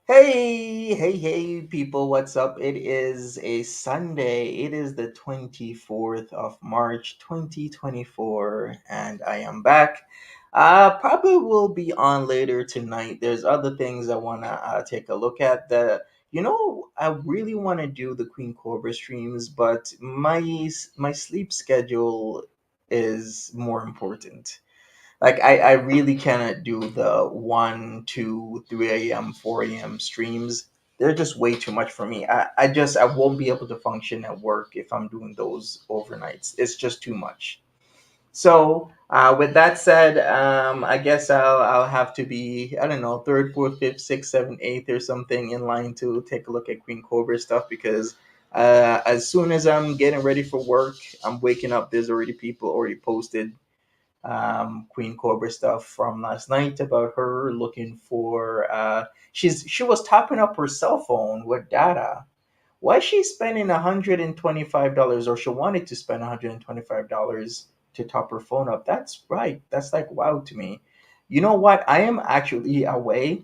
Hey, people, what's up? It is a Sunday. It is the 24th of March, 2024, and I am back. Probably will be on later tonight. There's other things I want to take a look at. I really want to do the Queen Cobra streams, but my sleep schedule is more important. Like I really cannot do the 1, 2, 3 a.m., 4 a.m. streams. They're just way too much for me. I won't be able to function at work if I'm doing those overnights. It's just too much. So with that said, I guess I'll have to be, I don't know, third, fourth, fifth, sixth, seventh, eighth or something in line to take a look at Queen Cobra stuff, because as soon as I'm getting ready for work, I'm waking up. There's already people already posted Queen Cobra stuff from last night about her looking for. She was topping up her cell phone with data. Why is she spending $125, or she wanted to spend $125 to top her phone up? That's right. That's like wow to me. You know what? I am actually away.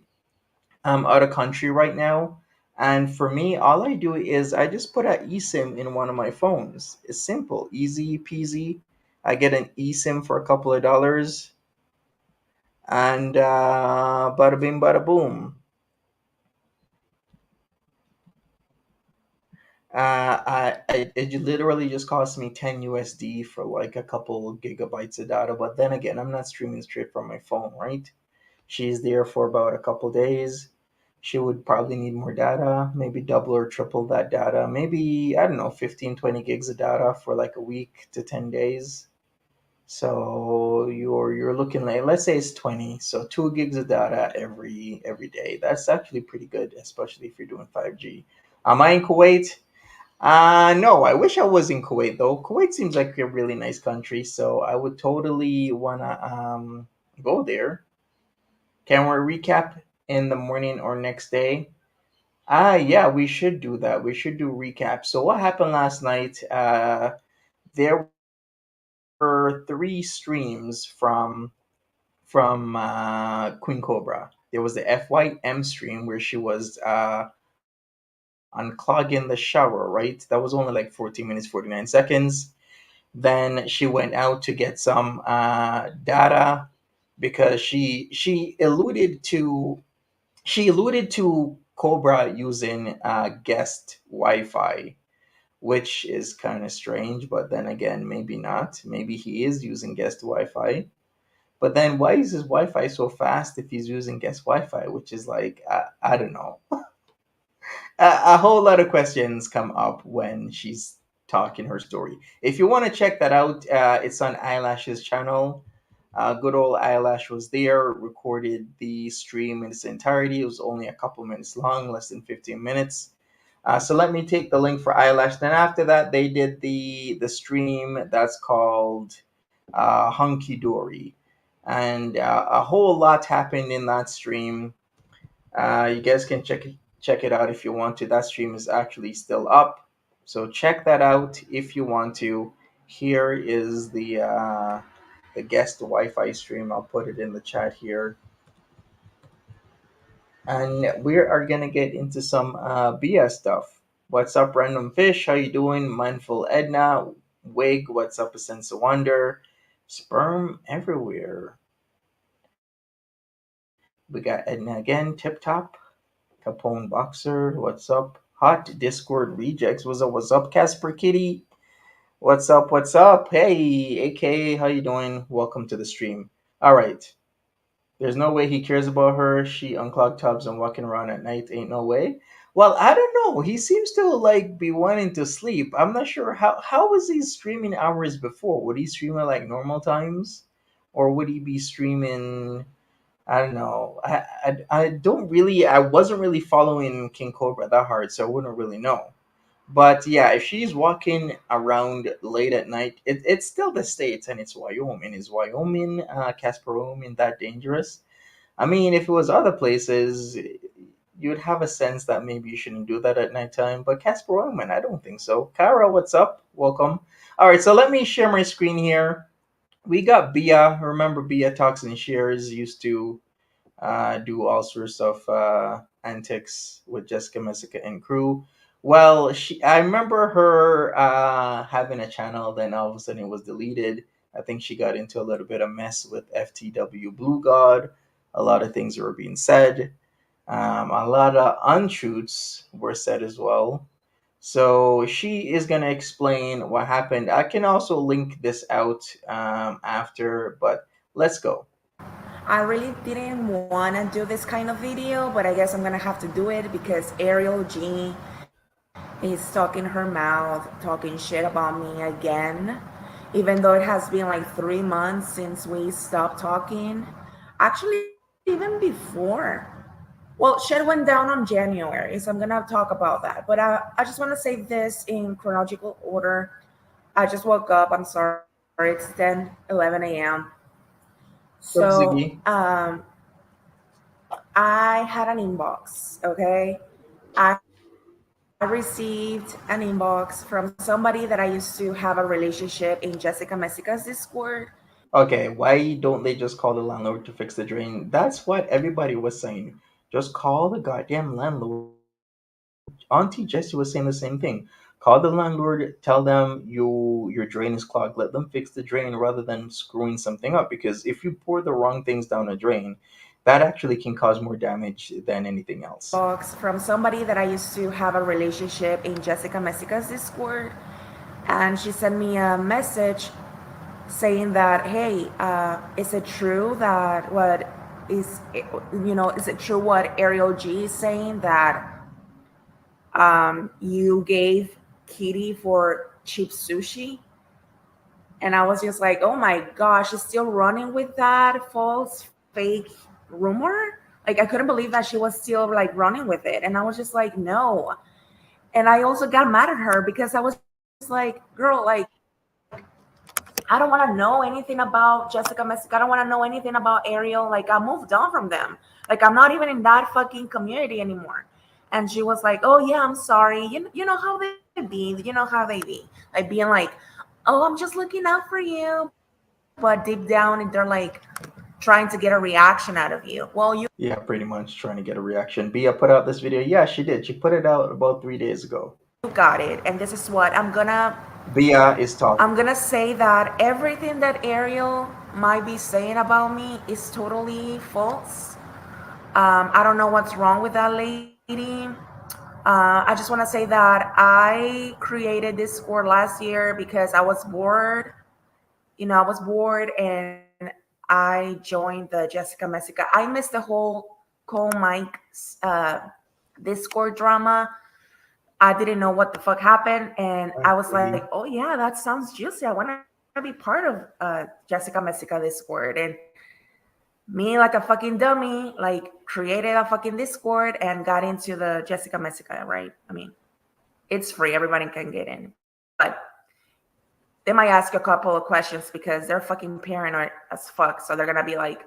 I'm out of country right now. And for me, all I do is I just put an eSIM in one of my phones. It's simple, easy peasy. I get an eSIM for a couple of dollars, and bada bing, bada boom. It literally just cost me 10 USD for like a couple of gigabytes of data. But then again, I'm not streaming straight from my phone, right? She's there for about a couple days. She would probably need more data, maybe double or triple that data. Maybe, I don't know, 15, 20 gigs of data for like a week to 10 days. So you're looking like, let's say it's 20, so 2 gigs of data every day. That's actually pretty good, especially if you're doing 5G. Am I in Kuwait? No, I wish I was in Kuwait though. Kuwait seems like a really nice country, so I would totally wanna go there. Can we recap in the morning or next day? Yeah, we should do that. We should do recap. So what happened last night? There were 3 streams from Queen Cobra. There was the FYM stream where she was unclogging the shower, right? That was only like 14 minutes, 49 seconds. Then she went out to get some data because she alluded to Cobra using guest Wi-Fi, which is kind of strange, but then again, maybe not. Maybe he is using guest Wi-Fi. But then why is his Wi-Fi so fast if he's using guest Wi-Fi? Which is like, I don't know. A whole lot of questions come up when she's talking her story. If you want to check that out, it's on Eyelash's channel. Good old Eyelash was there, recorded the stream in its entirety. It was only a couple minutes long, less than 15 minutes. So let me take the link for Eyelash. Then after that, they did the stream that's called Hunky Dory, and a whole lot happened in that stream. You guys can check it out if you want to. That stream is actually still up, so check that out if you want to. Here is the guest Wi-Fi stream. I'll put it in the chat here, and we are gonna get into some Bia stuff. What's up, Random Fish? How you doing? Mindful Edna, Wig. What's up, A Sense of Wonder? Sperm everywhere. We got Edna again. Tip Top. Capone Boxer, what's up? Hot Discord Rejects, what's up, Casper Kitty? What's up? Hey, AK, how you doing? Welcome to the stream. All right, there's no way he cares about her. She unclogged tubs and walking around at night. Ain't no way. Well, I don't know. He seems to like be wanting to sleep. I'm not sure how was he streaming hours before? Would he stream at like normal times, or would he be streaming? I don't know. I don't really. I wasn't really following King Cobra that hard, so I wouldn't really know. But yeah, if she's walking around late at night, it's still the states and it's Wyoming. Is Wyoming, Casper, Wyoming, that dangerous? I mean, if it was other places, you'd have a sense that maybe you shouldn't do that at nighttime. But Casper, Wyoming, I don't think so. Kara, what's up? Welcome. All right, so let me share my screen here. We got Bia. Remember, Bia Talks and Shares used to do all sorts of antics with Jessica Messica and crew. Well, I remember her having a channel, then all of a sudden it was deleted. I think she got into a little bit of mess with FTW Blue God. A lot of things were being said. A lot of untruths were said as well. So she is going to explain what happened. I can also link this out after, but let's go. I really didn't want to do this kind of video, but I guess I'm gonna have to do it because Ariel G is talking her mouth, talking shit about me again, even though it has been like 3 months since we stopped talking. Actually, even before. Well, shit went down on January, so I'm gonna talk about that. But I just want to say this in chronological order. I just woke up. I'm sorry, it's 10:11 a.m. What's up, So, Ziggy? I had an inbox, okay? I received an inbox from somebody that I used to have a relationship in Jessica Messica's Discord. Okay, why don't they just call the landlord to fix the drain? That's what everybody was saying. Just call the goddamn landlord. Auntie Jessie was saying the same thing. Call the landlord, tell them your drain is clogged. Let them fix the drain rather than screwing something up. Because if you pour the wrong things down a drain, that actually can cause more damage than anything else. Inbox from somebody that I used to have a relationship in Jessica Messica's Discord. And she sent me a message saying that, hey, is it true that is it true what Ariel G is saying that you gave Kitty for cheap sushi? And I was just like, oh my gosh, she's still running with that false fake rumor. Like I couldn't believe that she was still like running with it. And I was just like, no. And I also got mad at her because I was just like, girl, like I don't want to know anything about Jessica Messica. I don't want to know anything about Ariel. Like I moved on from them. Like I'm not even in that fucking community anymore. And she was like, "Oh yeah, I'm sorry. You know how they be. You know how they be. Like being like, oh, I'm just looking out for you, but deep down they're like trying to get a reaction out of you. Well, you Yeah, pretty much trying to get a reaction. Bia put out this video. Yeah, she did. She put it out about 3 days ago. got it. And this is what Bia is talking. I'm gonna say that everything that Ariel might be saying about me is totally false. I don't know what's wrong with that lady. I just want to say that I created this score last year because I was bored. I was bored and I joined the Jessica Messica. I missed the whole Cole Mike's Discord drama. I didn't know what the fuck happened, and I I was feel like, you. "Oh yeah, that sounds juicy. I want to be part of Jessica Messica Discord." And me, like a fucking dummy, like created a fucking Discord and got into the Jessica Messica. Right? I mean, it's free; everybody can get in, but they might ask you a couple of questions because they're fucking paranoid as fuck. So they're gonna be like,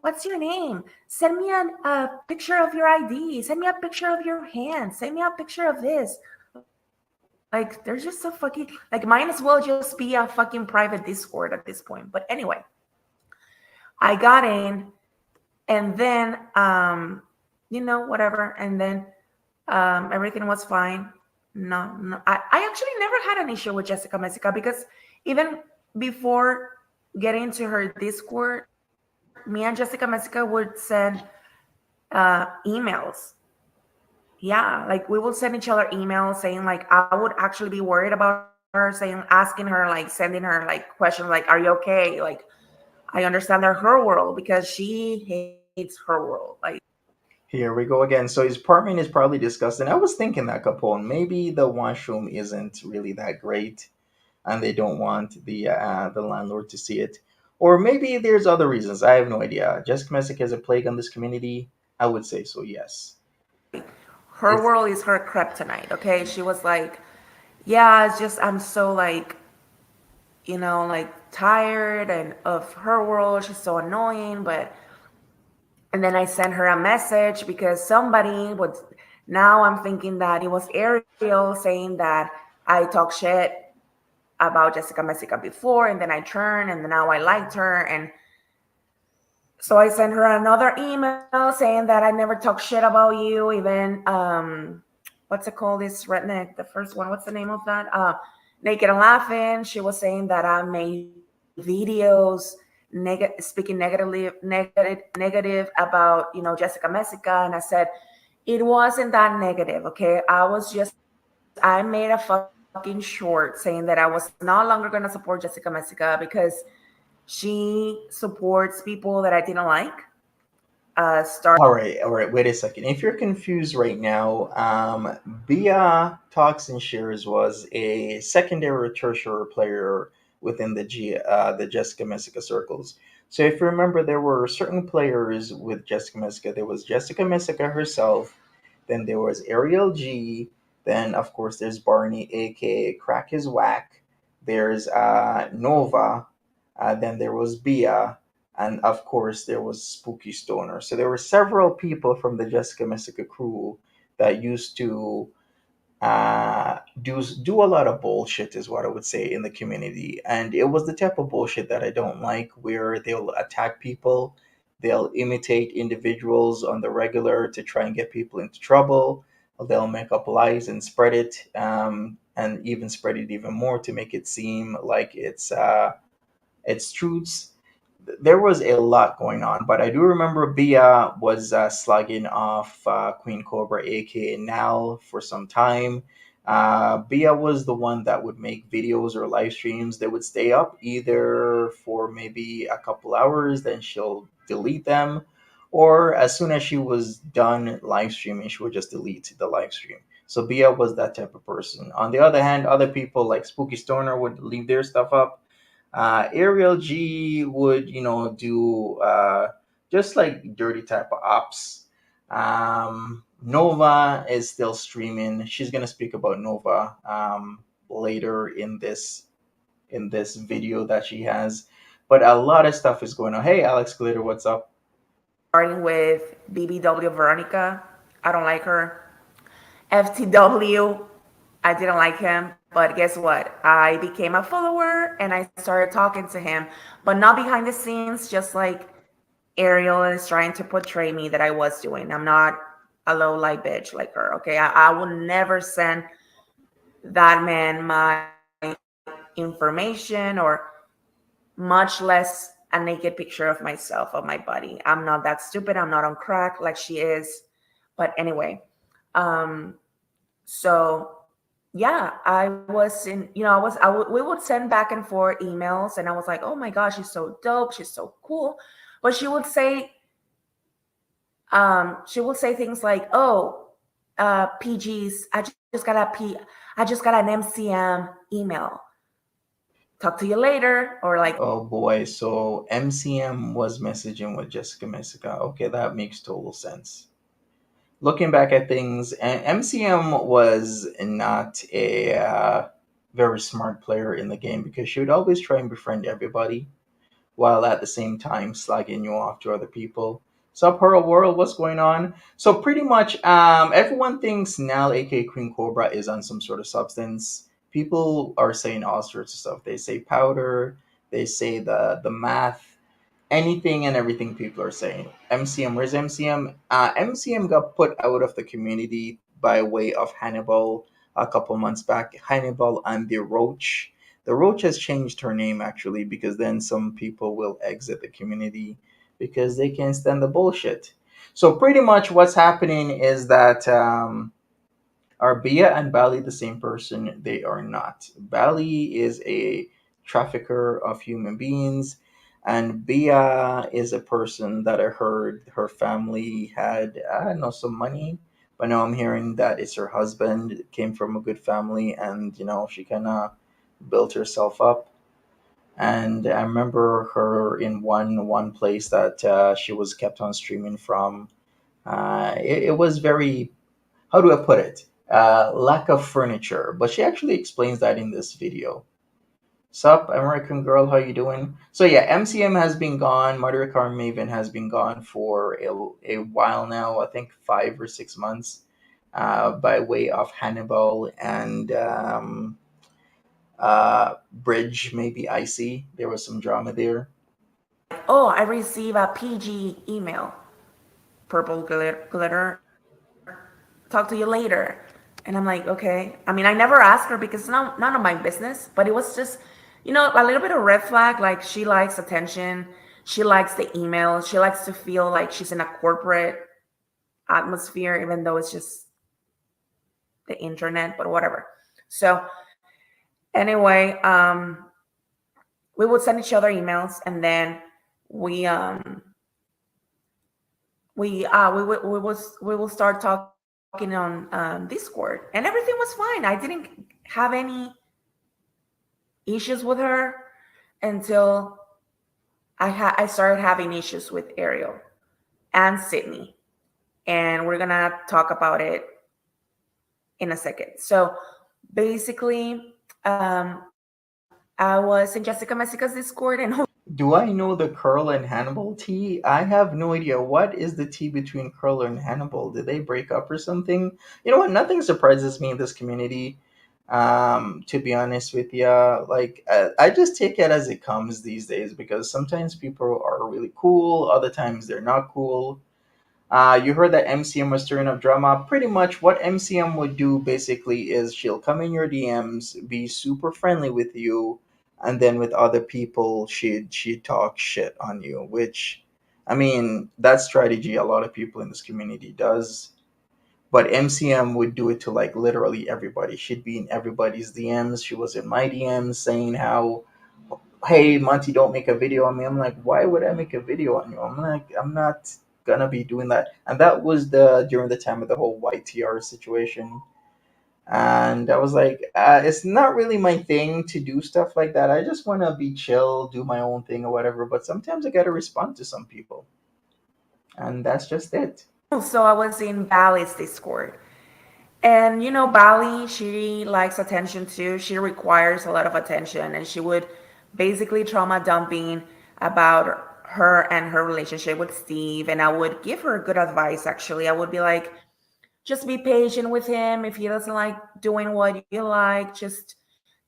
"What's your name? Send me a picture of your ID. Send me a picture of your hand. Send me a picture of this." Like they're just so fucking like might as well just be a fucking private Discord at this point. But anyway, I got in and then whatever, and then everything was fine. No, no, I actually never had an issue with Jessica Messica because even before getting to her Discord, me and Jessica Messica would send emails. Yeah, like we would send each other emails saying like I would actually be worried about her, saying asking her like sending her like questions like, "Are you okay?" Like I understand they're her world because she hates her world. Like Here we go again. So his apartment is probably disgusting. I was thinking that, Capone. Maybe the washroom isn't really that great, and they don't want the landlord to see it, or maybe there's other reasons. I have no idea. Jessica Messick is a plague on this community. I would say so. Yes. her It's world is her kryptonite. Okay, she was like, "Yeah, it's just I'm so like like tired and of her world. She's so annoying." But and then I sent her a message because somebody would. Now I'm thinking that it was Ariel saying that I talk shit about Jessica Messica before, and then I turned, and then now I liked her, and so I sent her another email saying that I never talk shit about you. Even what's it called? This redneck, the first one. What's the name of that? Naked and Laughing. She was saying that I made videos speaking negative about Jessica Messica, and I said it wasn't that negative. Okay, I made a fucking short saying that I was no longer going to support Jessica Messica because she supports people that I didn't like. Start all right. Wait a second. If you're confused right now, Bia Talks and Shares was a secondary or tertiary player within the Jessica Messica circles. So if you remember, there were certain players with Jessica Messica. There was Jessica Messica herself. Then there was Ariel G. Then of course there's Barney, aka Crack His Whack. There's Nova. Then there was Bia, and of course there was Spooky Stoner. So there were several people from the Jessica Messica crew that used to do a lot of bullshit, is what I would say, in the community. And it was the type of bullshit that I don't like, where they'll attack people, they'll imitate individuals on the regular to try and get people into trouble. They'll make up lies and spread it, and even spread it even more to make it seem like it's truths. There was a lot going on, but I do remember Bia was slugging off Queen Cobra, aka Nal, for some time. Bia was the one that would make videos or live streams. They would stay up either for maybe a couple hours, then she'll delete them, or as soon as she was done live streaming, she would just delete the live stream. So Bia was that type of person. On the other hand, other people like Spooky Stoner would leave their stuff up. Ariel G would, do just like dirty type of ops. Nova is still streaming. She's gonna speak about Nova later in this video that she has. But a lot of stuff is going on. Hey, Alex Glitter, what's up? Starting with BBW Veronica. I don't like her. FTW, I didn't like him, but guess what? I became a follower and I started talking to him, but not behind the scenes, just like Ariel is trying to portray me that I was doing. I'm not a low light bitch like her. Okay, I will never send that man my information or much less a naked picture of myself, of my body. I'm not that stupid. I'm not on crack like she is. But anyway, um, so yeah, I was in, we would send back and forth emails, and I was like, oh my gosh, she's so dope, she's so cool. But she would say things like, oh, PGs, I just got an MCM email. Talk to you later, or like, Oh boy, so MCM was messaging with Jessica Messica. Okay, that makes total sense. Looking back at things, MCM was not a very smart player in the game because she would always try and befriend everybody while at the same time slagging you off to other people. So, Pearl World, what's going on? So, pretty much, everyone thinks Nell, aka Queen Cobra, is on some sort of substance. People are saying all sorts of stuff. They say powder, they say the math, anything and everything people are saying. MCM, where's MCM? MCM got put out of the community by way of Hannibal a couple months back. Hannibal and the Roach. The Roach has changed her name actually because then some people will exit the community because they can't stand the bullshit. So pretty much what's happening is that are Bia and Bali the same person? They are not. Bali is a trafficker of human beings, and Bia is a person that I heard her family had, I don't know, some money. But now I'm hearing that it's her husband, came from a good family, and she kind of built herself up. And I remember her in one place that she was kept on streaming from. It was very, how do I put it? Lack of furniture. But she actually explains that in this video. Sup, American girl, how you doing? So yeah, MCM has been gone. Murder Car Maven has been gone for a while now. I think 5 or 6 months. By way of Hannibal and Bridge, maybe Icy. There was some drama there. oh, I receive a PG email, purple glitter. Talk to you later. And I'm like, okay. I mean, I never asked her because it's none of my business, but it was just, a little bit of red flag. Like, she likes attention. She likes the email. She likes to feel like she's in a corporate atmosphere, even though it's just the internet, but whatever. So, anyway, we would send each other emails, and then we, we will start talking on Discord, and everything was fine. I didn't have any issues with her until I started having issues with Ariel and Sydney, and we're gonna talk about it in a second. So basically, I was in Jessica Messica's Discord, and Do I know the Curl and Hannibal tea? I have no idea. What is the tea between Curl and Hannibal? Did they break up or something? You know what? Nothing surprises me in this community. To be honest with you, like I just take it as it comes these days because sometimes people are really cool, other times they're not cool. You heard that MCM was stirring up drama. Pretty much what MCM would do basically is she'll come in your DMs, be super friendly with you, and then with other people she'd talk shit on you. Which, I mean, that strategy a lot of people in this community does. But MCM would do it to like literally everybody. She'd be in everybody's DMs. She was in my DMs saying how, hey Monty, don't make a video on me. I'm like, why would I make a video on you? I'm like, I'm not gonna be doing that. And that was the during the time of the whole YTR situation. And I was like, it's not really my thing to do stuff like that. I just want to be chill, do my own thing or whatever. But sometimes I got to respond to some people, and that's just it. So I was in Bally's Discord. And Bali, she likes attention too. She requires a lot of attention, and she would basically trauma dumping about her and her relationship with Steve. And I would give her good advice. Actually, I would be like, just be patient with him. If he doesn't like doing what you like, just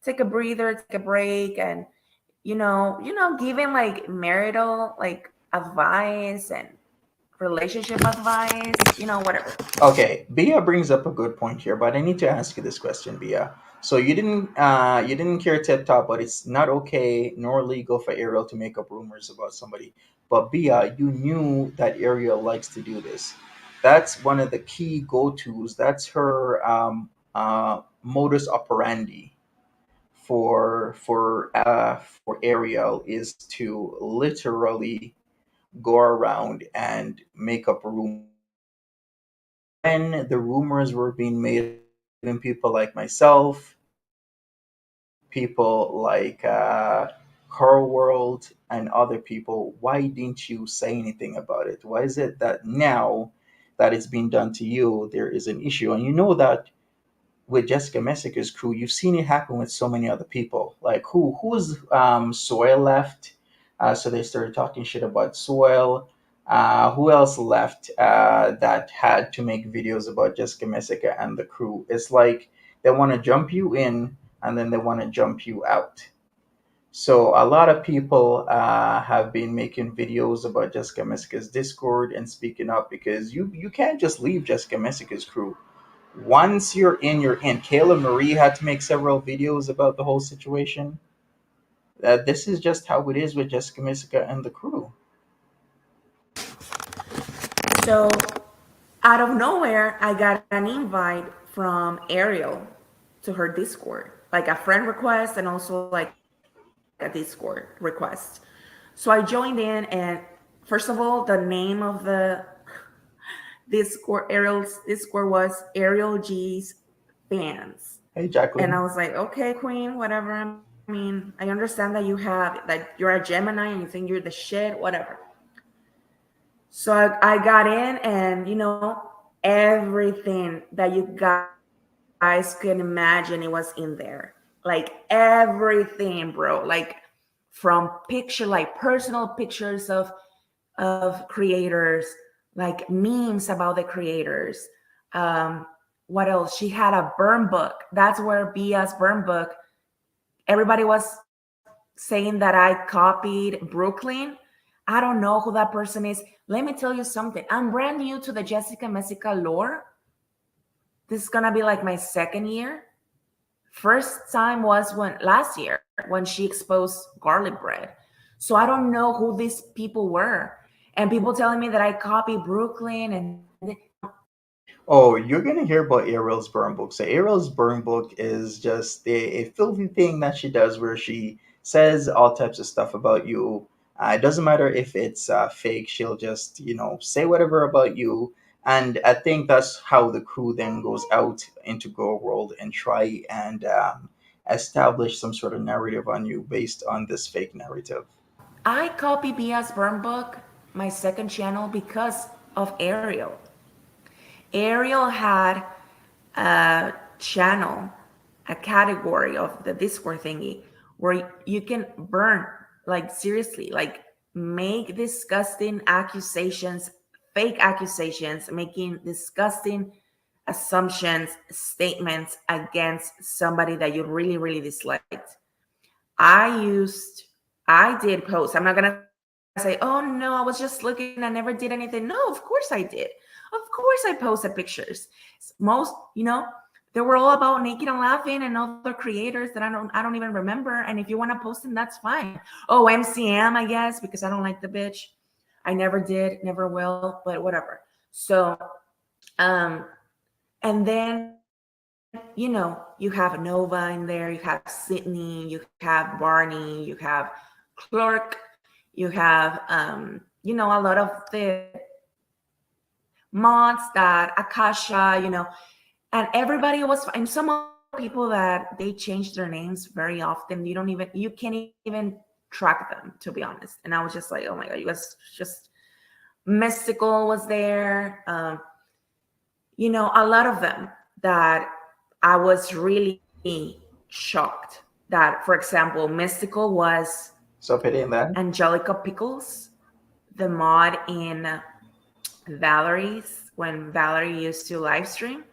take a breather, take a break, and giving like marital like advice and relationship advice. Whatever. Okay, Bia brings up a good point here, but I need to ask you this question, Bia. So you didn't care tip top, but it's not okay nor legal for Ariel to make up rumors about somebody. But Bia, you knew that Ariel likes to do this. That's one of the key go-tos. That's her modus operandi for Ariel is to literally go around and make up rumors. So when the rumors were being made about you, even people like myself, people like Carl World and other people, why didn't you say anything about it? Why is it that now that it's being done to you, there is an issue? And you know that with Jessica Messica's crew, you've seen it happen with so many other people. Like who's Soil left, so they started talking shit about Soil. Who else left that had to make videos about Jessica Messica and the crew? It's like they want to jump you in and then they want to jump you out. So a lot of people have been making videos about Jessica Messica's Discord and speaking up because you can't just leave Jessica Messica's crew. Once you're in, you're in. Kayla Marie had to make several videos about the whole situation. This is just how it is with Jessica Messica and the crew. So out of nowhere, I got an invite from Ariel to her Discord, like a friend request and also like a Discord request. So I joined in, and first of all, the name of the Discord, Ariel's Discord, was Ariel G's fans. Hey, And I Jacqueline. was like, okay, Queen, whatever. I mean, I understand that like you're a Gemini and you think you're the shit, whatever. So I got in, and everything that you guys could imagine, it was in there. Like everything, bro. Like from like personal pictures of creators, like memes about the creators. Um, what else? She had a burn book. That's where Bia's burn book. Everybody was saying that I copied Brooklyn. I don't know who that person is. Let me tell you something. I'm brand new to the Jessica Messica lore. This is gonna be like my second year. First time was when last year when she exposed garlic bread. So I don't know who these people were. And people telling me that I copy Brooklyn and Oh, you're gonna hear about Ariel's burn book. So Ariel's burn book is just a filthy thing that she does where she says all types of stuff about you. It doesn't matter if it's fake. She'll just say whatever about you. And I think that's how the crew then goes out into Go World and try and establish some sort of narrative on you based on this fake narrative. I copy Bia's burn book, my second channel, because of Ariel. Ariel had a channel, a category of the Discord thingy where you can burn, like seriously, like make disgusting accusations, fake accusations, making disgusting assumptions, statements against somebody that you really, really disliked. I used, I did post. I'm not gonna say, oh no, I was just looking, I never did anything. No, of course I did. Of course I posted pictures. Most, they were all about naked and laughing and other creators that I don't even remember. And if you want to post them, that's fine. Oh, MCM, I guess, because I don't like the bitch. I never did, never will, but whatever. So, um, and then you have Nova in there, you have Sydney, you have Barney, you have Clark, you have a lot of the mods that Akasha, and everybody was, and some other people that they change their names very often. You can't even track them, to be honest. And I was just like, oh my god, you guys just Mystical was there. A lot of them that I was really shocked that, for example, Mystical was So hitting that. Angelica Pickles, the mod in Valerie's when Valerie used to live stream.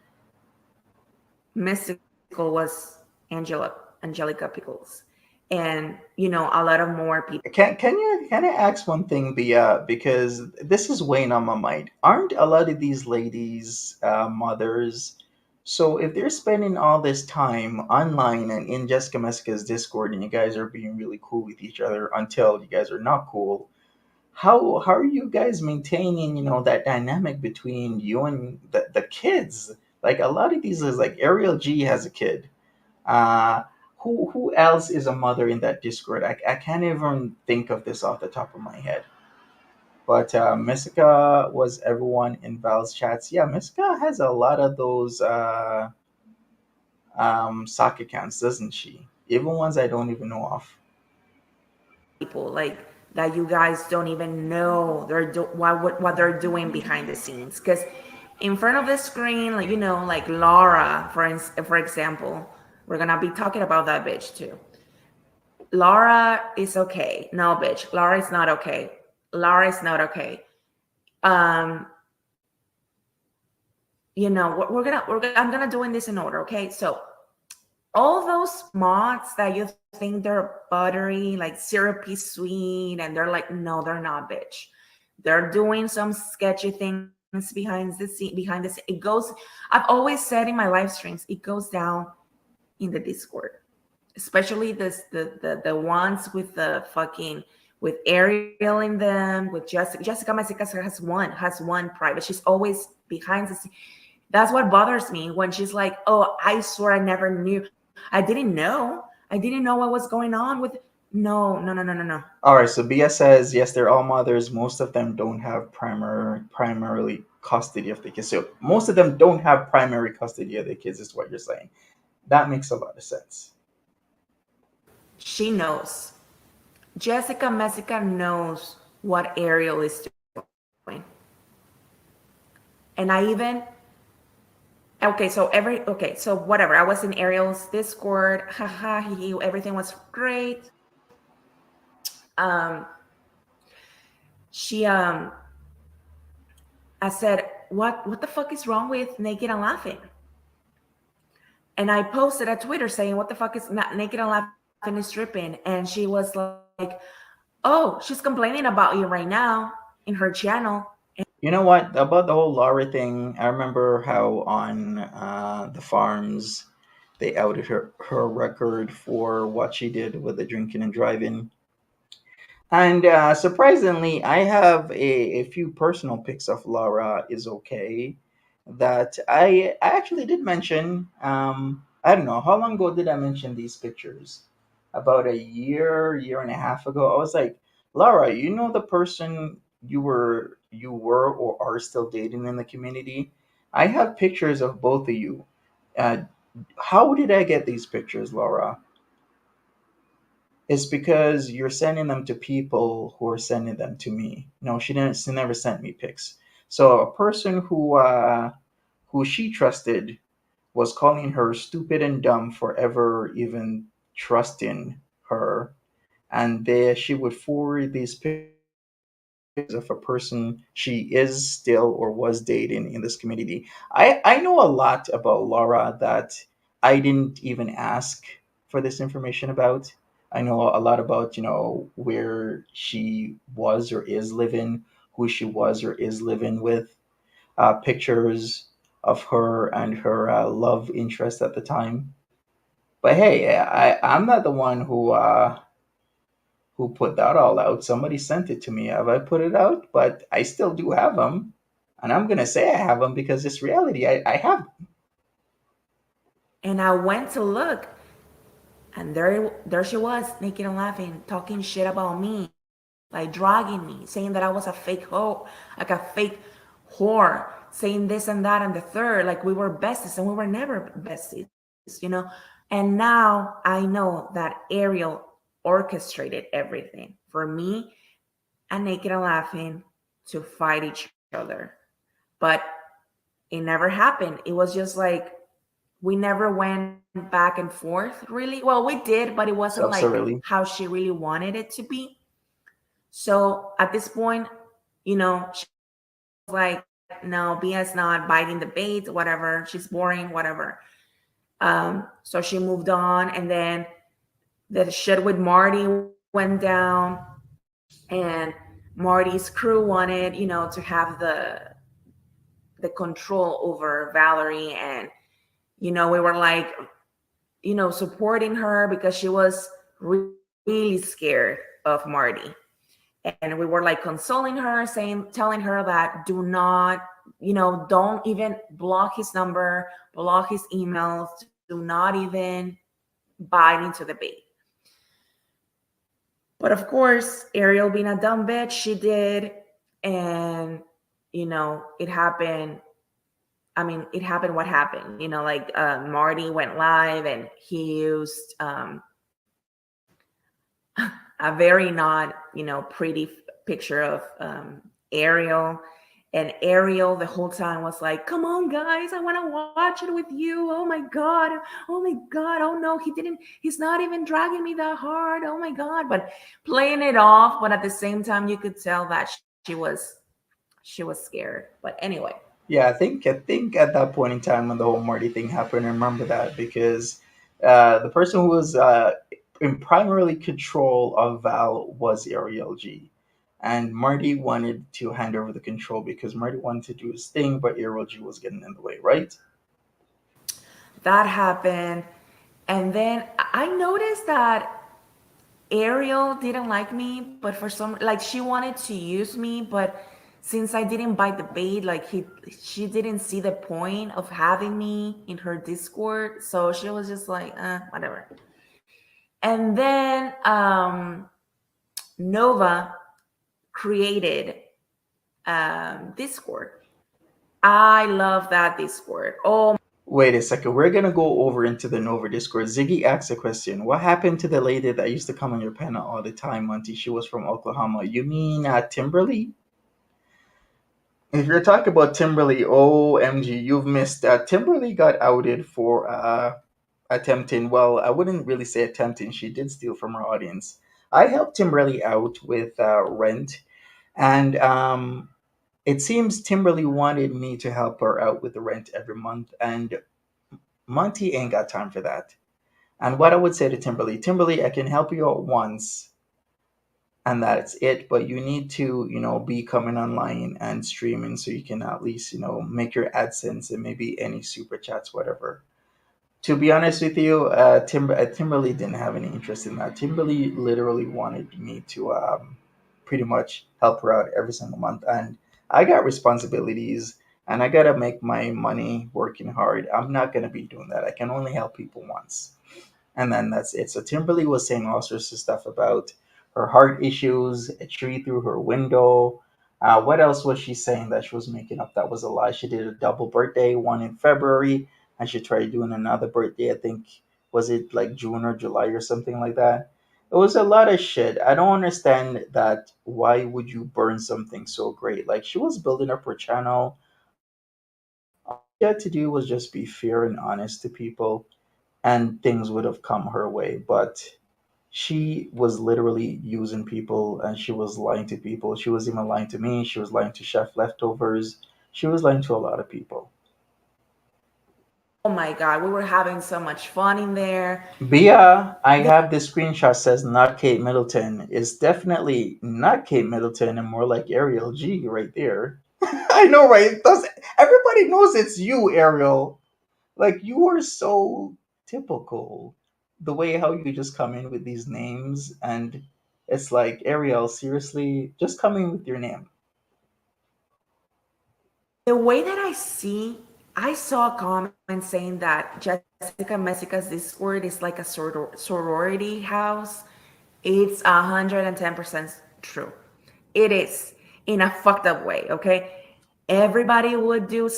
Mystical was Angelica Pickles. And a lot of more people. Can I ask one thing, Bia? Because this is weighing on my mind. Aren't a lot of these ladies mothers? So if they're spending all this time online and in Jessica Messica's Discord, and you guys are being really cool with each other until you guys are not cool, how are you guys maintaining that dynamic between you and the kids? Like a lot of these is like Ariel G has a kid. uh, who else is a mother in that Discord? I can't even think of this off the top of my head. But Messica was everyone in Val's chats. Yeah, Messica has a lot of those sock accounts, doesn't she? Even ones I don't even know of. People like that you guys don't even know what they're doing behind the scenes, because in front of the screen, like like Laura, for example, we're gonna be talking about that bitch too. Laura is okay. No, bitch, Laura is not okay. Laura is not okay. um I'm gonna do in this in order, okay? So all those mods that you think they're buttery, like syrupy sweet, and they're like, no, they're not, bitch. They're doing some sketchy things behind the scene. It goes. I've always said in my live streams, it goes down in the Discord, especially the ones with the fucking with Ariel in them, with Jessica Messica has one private. She's always behind the scene. That's what bothers me when she's like, "Oh, I swear I never knew. I didn't know. I didn't know what was going on with." No, no, no, no, no, no. All right, so Bia says yes, they're all mothers. Most of them don't have primarily custody of the kids. So most of them don't have primary custody of the kids, is what you're saying. That makes a lot of sense. She knows. Jessica Messica knows what Ariel is doing, and I even okay, so whatever. I was in Ariel's Discord. Haha, everything was great. Um, she I said, what the fuck is wrong with Naked and Laughing? And I posted a Twitter saying, what the fuck is not Naked and Laughing is stripping? And she was like, oh, she's complaining about you right now in her channel. You know what about the whole Laura thing? I remember how on the farms they outed her record for what she did with the drinking and driving. And surprisingly, I have a few personal pics of Laura is okay that I actually did mention. I don't know how long ago did I mention these pictures? About a year and a half ago. I was like, Laura, you know the person you were or are still dating in the community. I have pictures of both of you. Uh, how did I get these pictures, Laura? It's because you're sending them to people who are sending them to me. No, she never sent me pics. So a person who she trusted was calling her stupid and dumb for ever even trusting her, and there she would forward these pictures of a person she is still or was dating in this community. I know a lot about Laura that I didn't even ask for this information about. I know a lot about, where she was or is living, who she was or is living with, pictures of her and her love interest at the time. But hey, I'm not the one who put that all out. Somebody sent it to me. Have I put it out? But I still do have them. And I'm going to say I have them because it's reality. I have. And I went to look, and there she was, naked and laughing, talking shit about me, like dragging me, saying that I was a fake hoe, like a fake whore, saying this and that and the third, like we were besties and we were never besties. And now I know that Ariel orchestrated everything for me and Naked and Laughing to fight each other. But it never happened. It was just like we never went back and forth really. Well, we did, but it wasn't like Absolutely. how she really wanted it to be. So at this point, she was like, no, Bia's not biting the bait, whatever. She's boring, whatever. So she moved on, and then the shit with Marty went down, and Marty's crew wanted, to have the control over Valerie, and we were like, supporting her because she was really scared of Marty. And we were like consoling her, telling her that do not, don't even block his number, block his emails, do not even bite into the bait. But of course, Ariel being a dumb bitch, she did. And, it happened. I mean, it happened what happened. Like Marty went live and he used a very not, pretty picture of Ariel. And Ariel the whole time was like, come on, guys, I want to watch it with you. Oh my God. Oh my God. Oh no, he's not even dragging me that hard. Oh my God. But playing it off. But at the same time, you could tell that she was scared. But anyway. Yeah, I think at that point in time when the whole Marty thing happened, I remember that because the person who was in primarily control of Val was Ariel G. And Marty wanted to hand over the control because Marty wanted to do his thing, but Ariel G was getting in the way, right? That happened. And then I noticed that Ariel didn't like me, but for some, like, she wanted to use me, but since I didn't bite the bait, like she didn't see the point of having me in her Discord, so she was just like, whatever. And then Nova created Discord. I love that Discord. Oh, Wait a second, we're gonna go over into the Nova Discord. Ziggy asked a question. What happened to the lady that used to come on your panel all the time, Monty? She was from Oklahoma. You mean Timberly? If you're talking about Timberly, OMG, you've missed. Timberly got outed for attempting, well, I wouldn't really say attempting, she did steal from her audience. I helped Timberly out with rent, and it seems Timberly wanted me to help her out with the rent every month, and Monty ain't got time for that. And what I would say to Timberly, Timberly, I can help you out once, and that's it. But you need to, be coming online and streaming so you can at least, make your AdSense and maybe any super chats, whatever. To be honest with you, Timberly didn't have any interest in that. Timberly literally wanted me to pretty much help her out every single month, and I got responsibilities, and I gotta make my money working hard. I'm not gonna be doing that. I can only help people once, and then that's it. So Timberly was saying all sorts of stuff about her heart issues, a tree through her window. What else was she saying that she was making up that was a lie? She did a double birthday, one in February, and she tried doing another birthday. I think was it like June or July or something like that. It was a lot of shit. I don't understand that. Why would you burn something so great? Like she was building up her channel. All she had to do was just be fair and honest to people and things would have come her way. But she was literally using people and she was lying to people. She was even lying to me. She was lying to Chef Leftovers. She was lying to a lot of people. oh my God, we were having so much fun in there. Bia, I have this screenshot says not Kate Middleton. It's definitely not Kate Middleton and more like Ariel G right there. I know, right? Everybody knows it's you, Ariel. Like you are so typical. The way how you just come in with these names and it's like Ariel, seriously, just come in with your name. The way that I saw a comment saying that Jessica Messica's Discord is like a sorority house. It's 110% true. It is in a fucked up way, okay? Everybody would do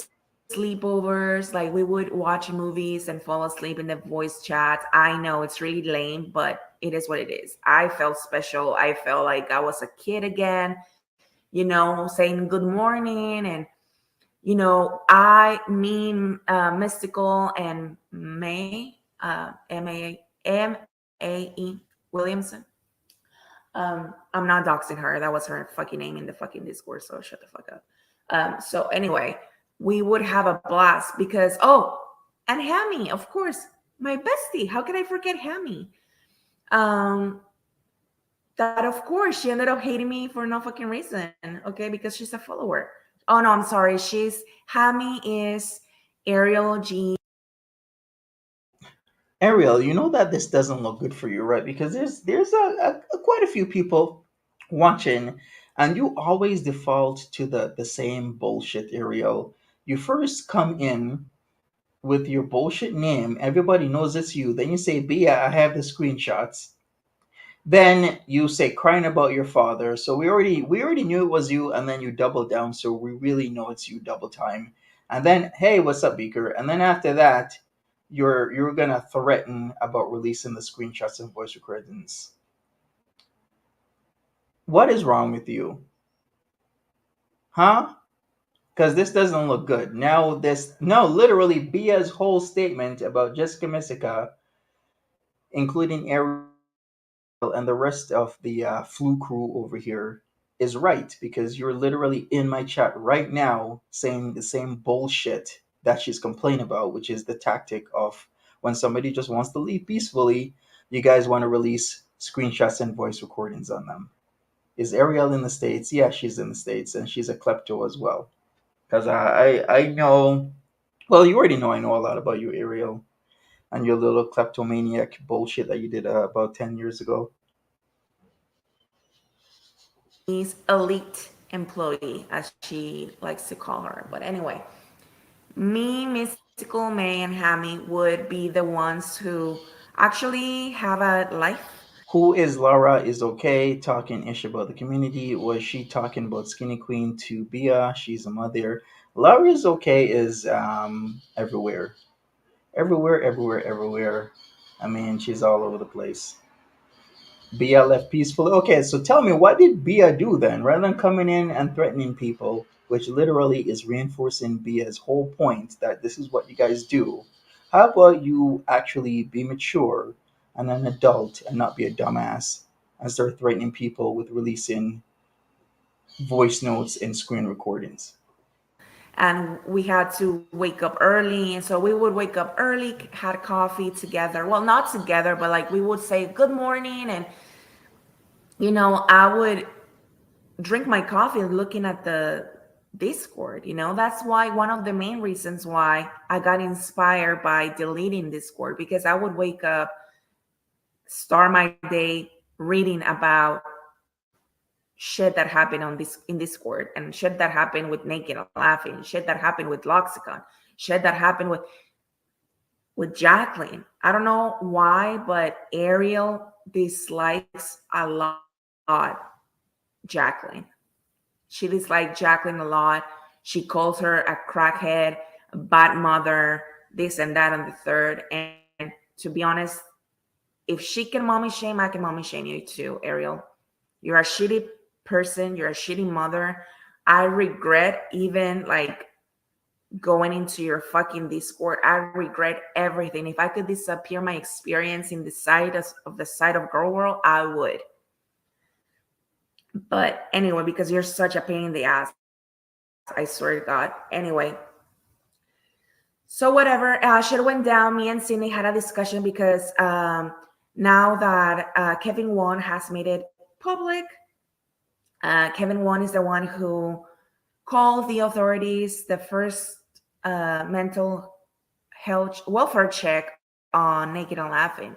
sleepovers, like we would watch movies and fall asleep in the voice chat. I know it's really lame, but it is what it is. I felt special. I felt like I was a kid again, saying good morning. And Mystical and May, M-A-E Williamson. I'm not doxing her. That was her fucking name in the fucking Discord, so shut the fuck up. So anyway, we would have a blast because, and Hammy, of course, my bestie. How can I forget Hammy? Um, that of course she ended up hating me for no fucking reason, okay? Because she's a follower. Oh no, I'm sorry. She's Hammy is Ariel G. Ariel, you know that this doesn't look good for you, right? Because there's quite a few people watching, and you always default to the same bullshit, Ariel. You first come in with your bullshit name, everybody knows it's you. Then you say, Bia, I have the screenshots. Then you say crying about your father. So we already knew it was you, and then you double down, so we really know it's you double time. And then, hey, what's up, Beaker? And then after that, you're gonna threaten about releasing the screenshots and voice recordings. What is wrong with you? Huh? Because this doesn't look good. Now this no, literally Bia's whole statement about Jessica Messica, including Ariel and the rest of the flu crew over here, is right, because you're literally in my chat right now saying the same bullshit that she's complaining about, which is the tactic of when somebody just wants to leave peacefully, you guys want to release screenshots and voice recordings on them. Is Ariel in the States? Yeah, she's in the States, and she's a klepto as well. Because I know, well, you already know I know a lot about you, Ariel, and your little kleptomaniac bullshit that you did about 10 years ago. Elite employee, as she likes to call her. But anyway, me, Mystical, May, and Hammy would be the ones who actually have a life. Who is Laura is okay talking ish about the community? Was she talking about Skinny Queen to Bia? She's a mother. Laura is okay is everywhere. Everywhere, everywhere, everywhere. I mean, she's all over the place. Bia left peacefully. Okay, so tell me, what did Bia do then? Rather than coming in and threatening people, which literally is reinforcing Bia's whole point that this is what you guys do, how about you actually be mature and an adult and not be a dumbass and start threatening people with releasing voice notes and screen recordings? And we had to wake up early. And so we would wake up early, had coffee together. Well, not together, but like we would say good morning. And, I would drink my coffee looking at the Discord. That's why one of the main reasons why I got inspired by deleting Discord, because I would wake up, start my day reading about shit that happened in Discord, and shit that happened with Naked and Laughing, shit that happened with Loxicon, shit that happened with Jacqueline. I don't know why, but Ariel dislikes a lot Jacqueline. She dislikes Jacqueline a lot. She calls her a crackhead, a bad mother, this and that and the third. And to be honest, if she can mommy shame, I can mommy shame you too, Ariel. You're a shitty person. You're a shitty mother. I regret even like going into your fucking Discord. I regret everything. If I could disappear my experience in the side of Girl World, I would. But anyway, because you're such a pain in the ass, I swear to God. Anyway, so whatever, shit went down. Me and Sydney had a discussion because now that Kevin Wan has made it public, Kevin Wan is the one who called the authorities the first mental health welfare check on Naked and Laughing,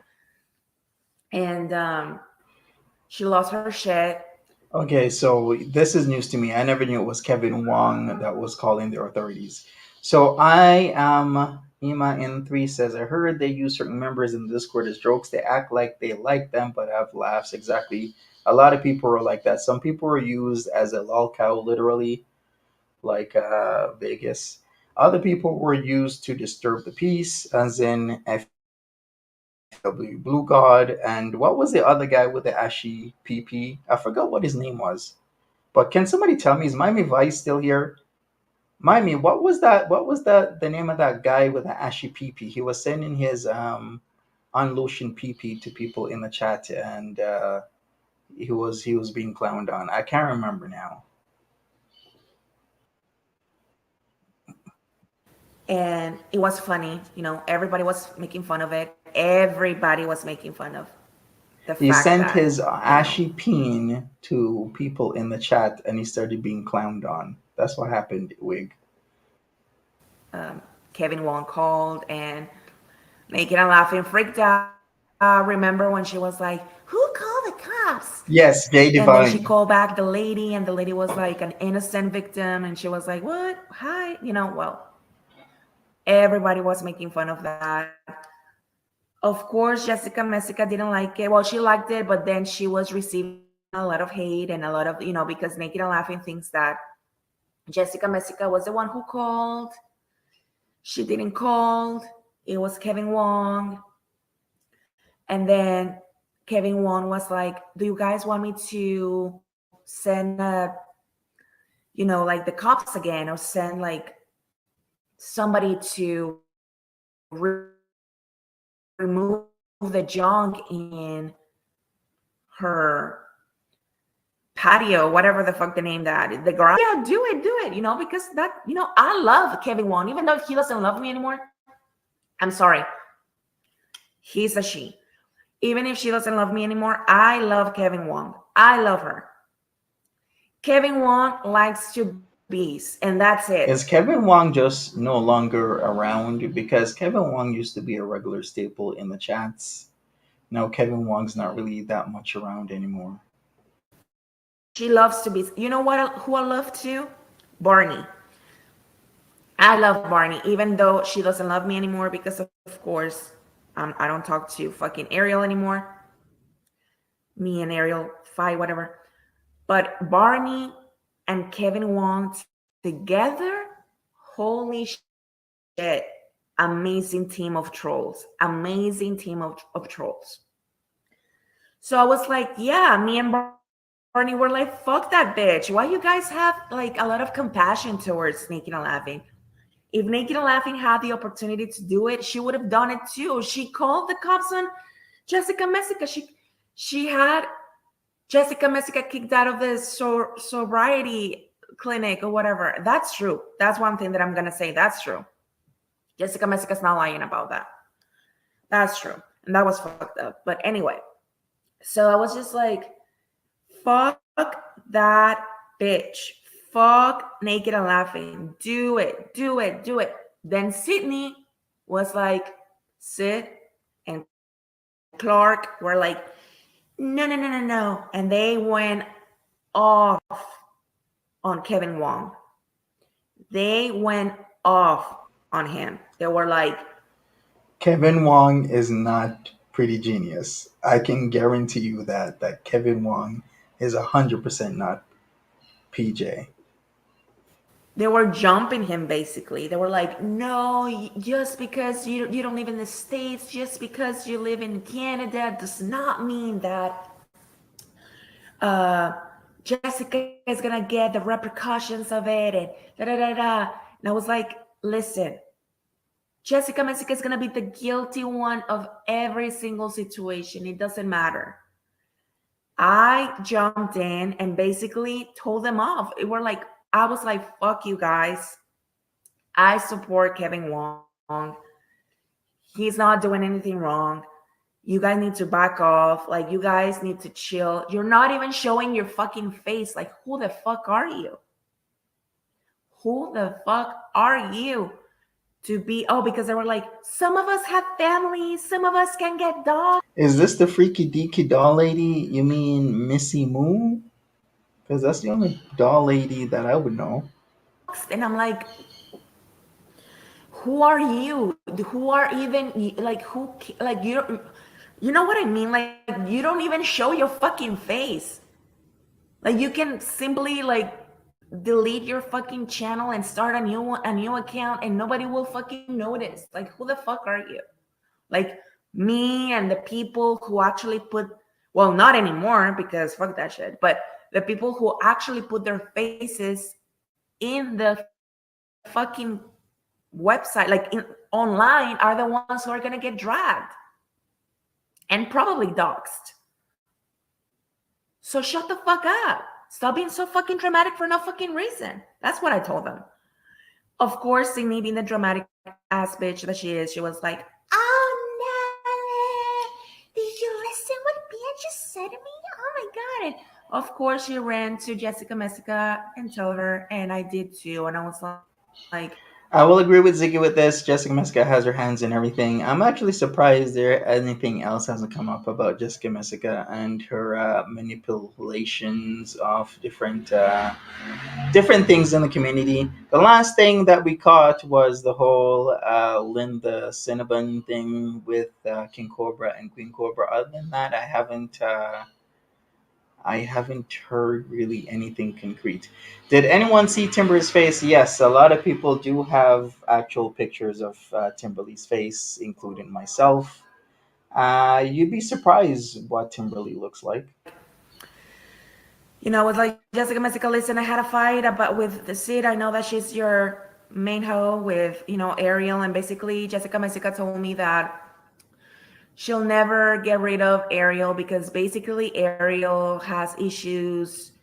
and she lost her shit. Okay, so this is news to me. I never knew it was Kevin Wong that was calling the authorities. So I am Ima in 3 says I heard they use certain members in the Discord as jokes. They act like they like them but have laughs. Exactly. A lot of people are like that. Some people are used as a lol cow, literally. like Vegas. Other people were used to disturb the peace, as in FW Blue God. And what was the other guy with the ashy PP? I forgot what his name was. But can somebody tell me, is Miami Vice still here? Miami, what was that? What was the name of that guy with the ashy PP? He was sending his unlotion PP to people in the chat, and he was being clowned on. I can't remember now. And it was funny. Everybody was making fun of it. Everybody was making fun of the He fact sent that, his ashy peen to people in the chat, and he started being clowned on. That's what happened, Wig. Kevin Wong called and making a laughing freaked out. Remember when she was like, "Who called the cops?" Yes, Jay And then she Divine. called back the lady, and the lady was like an innocent victim, and she was like, "What? Hi?" Well, everybody was making fun of that. Of course, Jessica Messica didn't like it. Well, she liked it, but then she was receiving a lot of hate and a lot of, because Naked and Laughing thinks that Jessica Messica was the one who called. She didn't call. It was Kevin Wong. And then Kevin Wong was like, "Do you guys want me to send like the cops again, or send like somebody to remove the junk in her patio, whatever the fuck the name that the garage." Yeah, do it, because I love Kevin Wong, even though he doesn't love me anymore. I'm sorry, he's a she. Even if she doesn't love me anymore, I love Kevin Wong. I love her. Kevin Wong likes to beast, and that's it. Is Kevin Wong just no longer around? Because Kevin Wong used to be a regular staple in the chats. Now Kevin Wong's not really that much around anymore. She loves to beast. You know what? Who I love too? Barney. I love Barney, even though she doesn't love me anymore because, of course, I don't talk to fucking Ariel anymore. Me and Ariel fight, whatever. But Barney and Kevin Wong together, holy shit. Amazing team of trolls. Amazing team of trolls. So I was like, yeah, me and Barney were like, fuck that bitch. Why you guys have like a lot of compassion towards Naked and Laughing? If Naked and Laughing had the opportunity to do it, she would have done it too. She called the cops on Jessica Messica. She had Jessica Messica kicked out of the sobriety clinic or whatever. That's true. That's one thing that I'm gonna say. That's true. Jessica Messica's not lying about that. That's true. And that was fucked up. But anyway, so I was just like, fuck that bitch. Fuck Naked and Laughing. Do it. Do it. Do it. Then Sydney was like, Sid and Clark were like, no. And they went off on Kevin Wong. They went off on him. They were like, Kevin Wong is not pretty genius. I can guarantee you that Kevin Wong is 100% not PJ. they were jumping him basically. They were like, no, just because you don't live in the States, just because you live in Canada does not mean that uh, Jessica is gonna get the repercussions of it and da da da da. And I was like, listen, Jessica Messica is gonna be the guilty one of every single situation. It doesn't matter. I jumped in and basically told them off. It were like, I was like, fuck you guys. I support Kevin Wong. He's not doing anything wrong. You guys need to back off. Like, you guys need to chill. You're not even showing your fucking face. Like, who the fuck are you? Who the fuck are you to be? Oh, because they were like, some of us have families, some of us can get dogs. Is this the freaky deaky doll lady? You mean Missy Moo? Because that's the only doll lady that I would know. And I'm like, who are you? Who are even like who like you know what I mean? Like you don't even show your fucking face. Like you can simply like delete your fucking channel and start a new account and nobody will fucking notice. Like, who the fuck are you? Like, me and the people who actually put, well, not anymore because fuck that shit, but the people who actually put their faces in the fucking website, like online, are the ones who are gonna get dragged and probably doxxed. So shut the fuck up. Stop being so fucking dramatic for no fucking reason. That's what I told them. Of course, seeing me being the dramatic ass bitch that she is, she was like, "Oh no, did you listen what Bia just said to me? Oh my god!" And of course, she ran to Jessica Messica and told her, and I did too. And I was like, I will agree with Ziggy with this. Jessica Messica has her hands in everything. I'm actually surprised there anything else hasn't come up about Jessica Messica and her manipulations of different things in the community. The last thing that we caught was the whole Linda Cinnabon thing with King Cobra and Queen Cobra. Other than that, I haven't heard really anything concrete. Did anyone see Timber's face? Yes, a lot of people do have actual pictures of Timberly's face, including myself. You'd be surprised what Timberly looks like. with like Jessica Messica, listen, I had a fight about with the Sid. I know that she's your main hoe with Ariel, and basically Jessica Messica told me that she'll never get rid of Ariel because basically Ariel has issues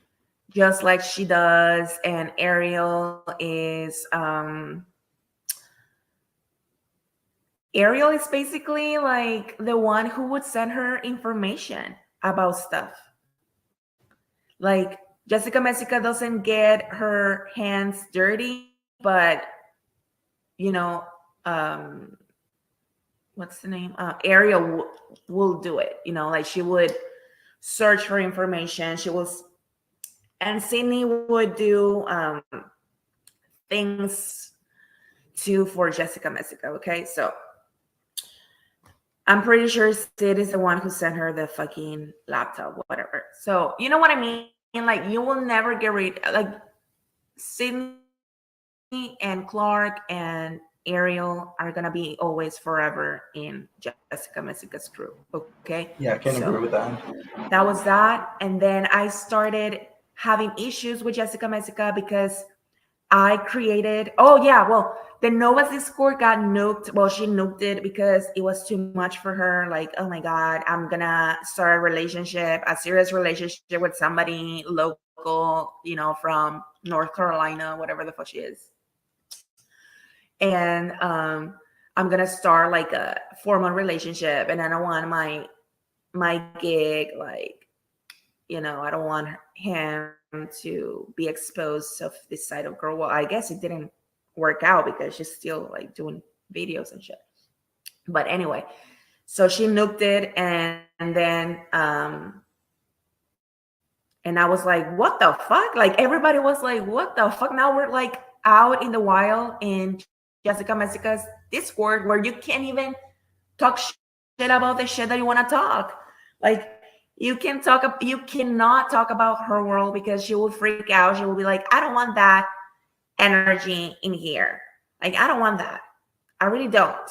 just like she does, and Ariel is basically like the one who would send her information about stuff. Like, Jessica Messica doesn't get her hands dirty, but you know, um, what's the name? Ariel will do it. Like, she would search for information. She was, and Sydney would do things too for Jessica Messica. Okay, so I'm pretty sure Sid is the one who sent her the fucking laptop, whatever. So you know what I mean? Like, you will never get rid. Like, Sydney and Clark and Ariel are gonna be always forever in Jessica Messica's crew. Okay, so Yeah, I can agree with that. that was that, and then I started having issues with Jessica Messica because I created. Oh yeah, well, the Nova's Discord got nuked. Well, she nuked it because it was too much for her. Like, oh my god, I'm gonna start a serious relationship with somebody local, from North Carolina, whatever the fuck she is, and I'm gonna start like a formal relationship, and I don't want my gig, like, I don't want him to be exposed of this side of girl. Well, I guess it didn't work out because she's still like doing videos and shit. But anyway, so she nuked it, and then and I was like, what the fuck? Like, everybody was like, what the fuck? Now we're like out in the wild in Jessica Messica's Discord where you can't even talk shit about the shit that you want to talk. Like, you cannot talk about her world because she will freak out. She will be like, I don't want that energy in here. Like, I don't want that. I really don't.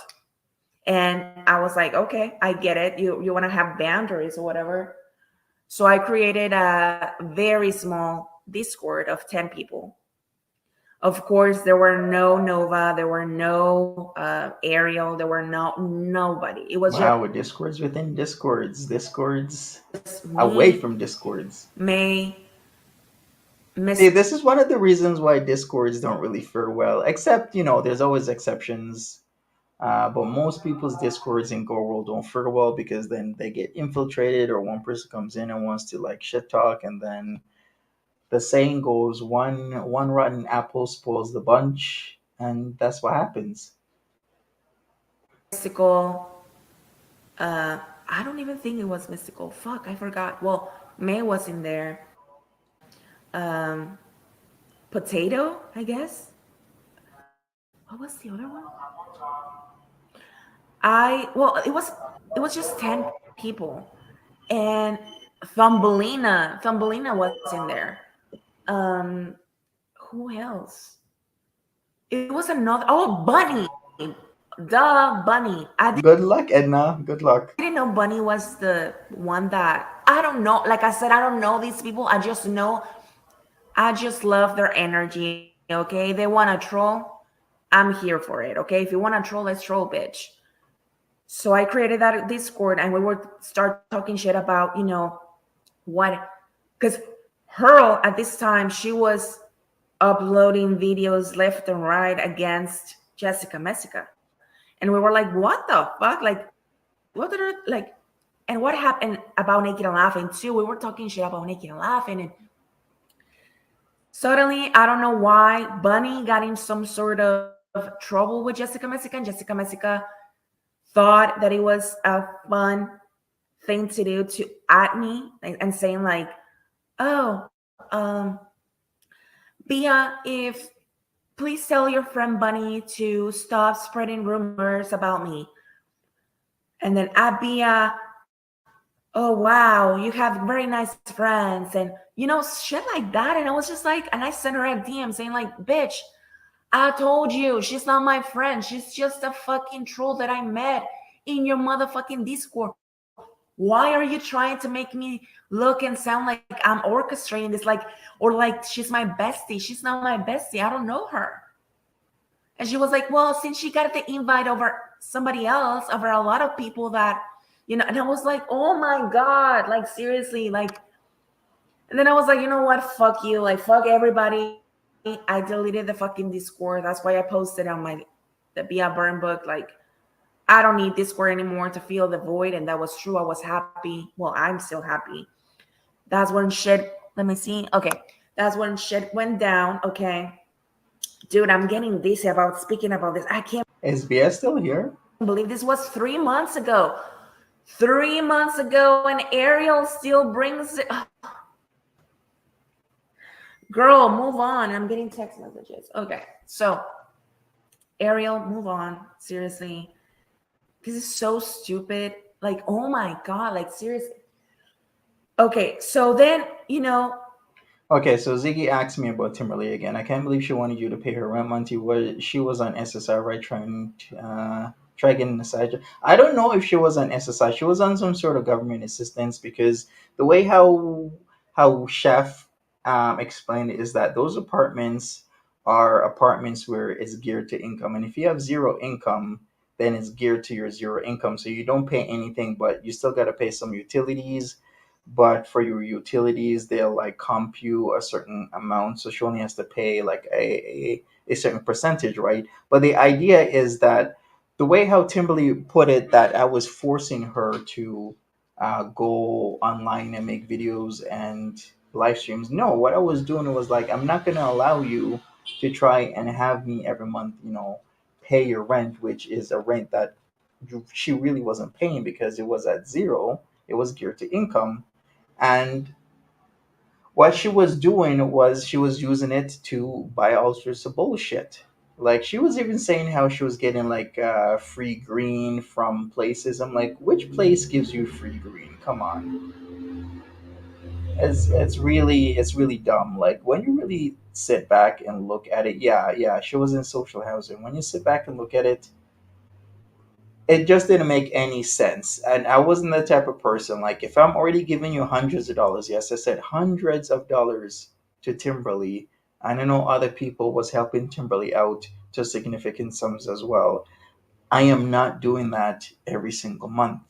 And I was like, okay, I get it. You want to have boundaries or whatever. So I created a very small Discord of 10 people. Of course, there were no Nova, there were no Ariel, there were nobody. It was Wow, just with discords within discords, discords me, away from discords. May, See, Miss. this is one of the reasons why discords don't really fare well. Except, there's always exceptions. But most people's discords in Go World don't fare well because then they get infiltrated, or one person comes in and wants to like shit talk, and then the saying goes, one rotten apple spoils the bunch, and that's what happens. Mystical. I don't even think it was mystical. Fuck, I forgot. Well, May was in there. Potato, I guess. What was the other one? It was just 10 people, and Thumbelina was in there. Um, Who else? It was another. Oh, Bunny. Duh, Bunny. Good luck, Edna. Good luck. I didn't know Bunny was the one that I don't know. Like I said, I don't know these people. I just know I just love their energy. Okay, they want to troll. I'm here for it. Okay, if you want to troll, let's troll, bitch. So I created that Discord, and we would start talking shit about what, because Hurl at this time she was uploading videos left and right against Jessica Messica, and we were like, what the fuck, like what are like, and what happened about Naked and Laughing too. We were talking shit about Naked and Laughing, and suddenly, I don't know why, Bunny got in some sort of trouble with Jessica Messica, and Jessica Messica thought that it was a fun thing to do to at me and saying like, "Oh, Bia, if please tell your friend Bunny to stop spreading rumors about me." And then at Bia, "Oh wow, you have very nice friends," and shit like that. And I was just like, and I sent her a DM saying like, "Bitch, I told you she's not my friend. She's just a fucking troll that I met in your motherfucking Discord. Why are you trying to make me look and sound like I'm orchestrating this? Like, or like she's my bestie. She's not my bestie. I don't know her." And she was like, "Well, since she got the invite over somebody else, over a lot of people that, and I was like, oh my God, like seriously, like, and then I was like, you know what? Fuck you. Like, fuck everybody. I deleted the fucking Discord. That's why I posted on the Bia Burn book. Like, I don't need Discord anymore to feel the void. And that was true. I was happy. Well, I'm still happy. That's when shit, let me see. Okay. That's when shit went down. Okay. Dude, I'm getting dizzy about speaking about this. I can't Is Bia still here? believe this was 3 months ago. 3 months ago, and Ariel still brings it. Girl, move on. I'm getting text messages. Okay. So, Ariel, move on. Seriously. This is so stupid. Like, oh my God. Like, seriously. Okay. So then, Okay, so Ziggy asked me about Timberly again. I can't believe she wanted you to pay her rent money. Was she was on SSI, right? Try getting a side job. I don't know if she was on SSI. She was on some sort of government assistance because the way how Chef explained it is that those apartments are apartments where it's geared to income, and if you have zero income, then it's geared to your zero income. So you don't pay anything, but you still got to pay some utilities, but for your utilities they'll like comp you a certain amount, so she only has to pay like a certain percentage, right? But the idea is that the way how Timberly put it, that I was forcing her to go online and make videos and live streams. No, what I was doing was like, I'm not going to allow you to try and have me every month, pay your rent, which is a rent that she really wasn't paying because it was at zero. It was geared to income. And what she was doing was she was using it to buy all sorts of bullshit. Like she was even saying how she was getting like free green from places. I'm like, which place gives you free green? Come on, it's really dumb. Like when you really sit back and look at it, yeah, she was in social housing. When you sit back and look at it, it just didn't make any sense. And I wasn't the type of person, like if I'm already giving you hundreds of dollars, yes, I said hundreds of dollars to Timberly, and I know other people was helping Timberly out to significant sums as well. I am not doing that every single month.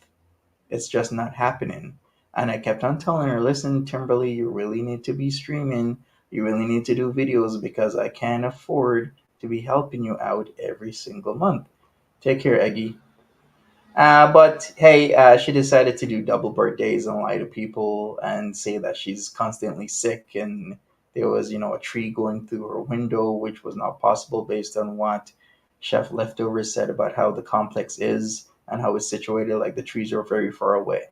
It's just not happening. And I kept on telling her, listen, Timberly, you really need to be streaming. You really need to do videos because I can't afford to be helping you out every single month. Take care, Eggy. But hey, she decided to do double birthdays and lie to people and say that she's constantly sick, and there was, a tree going through her window, which was not possible based on what Chef Leftovers said about how the complex is and how it's situated. Like the trees are very far away.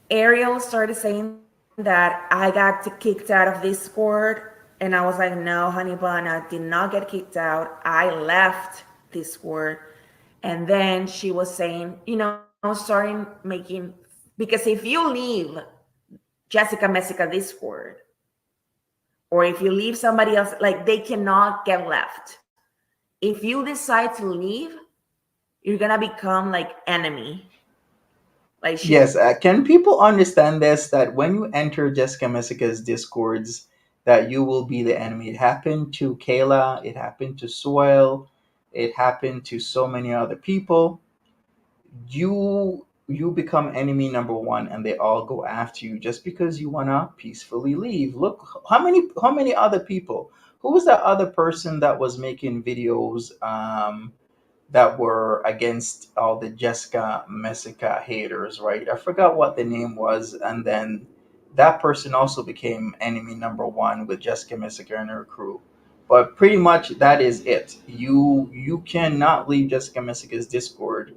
Ariel started saying that I got kicked out of Discord, and I was like, no, honey bun, I did not get kicked out. I left Discord. And then she was saying, starting making, because if you leave Jessica Messica Discord, or if you leave somebody else, like they cannot get left. If you decide to leave, you're gonna become like enemy. Like she Yes, can people understand this? That when you enter Jessica Messica's discords, that you will be the enemy. It happened to Kayla. It happened to Soil. It happened to so many other people. You become enemy number one, and they all go after you just because you wanna peacefully leave. Look, how many other people? Who was that other person that was making videos? That were against all the Jessica Messica haters, right? I forgot what the name was, and then that person also became enemy number one with Jessica Messica and her crew. But pretty much that is it. You cannot leave Jessica Messica's Discord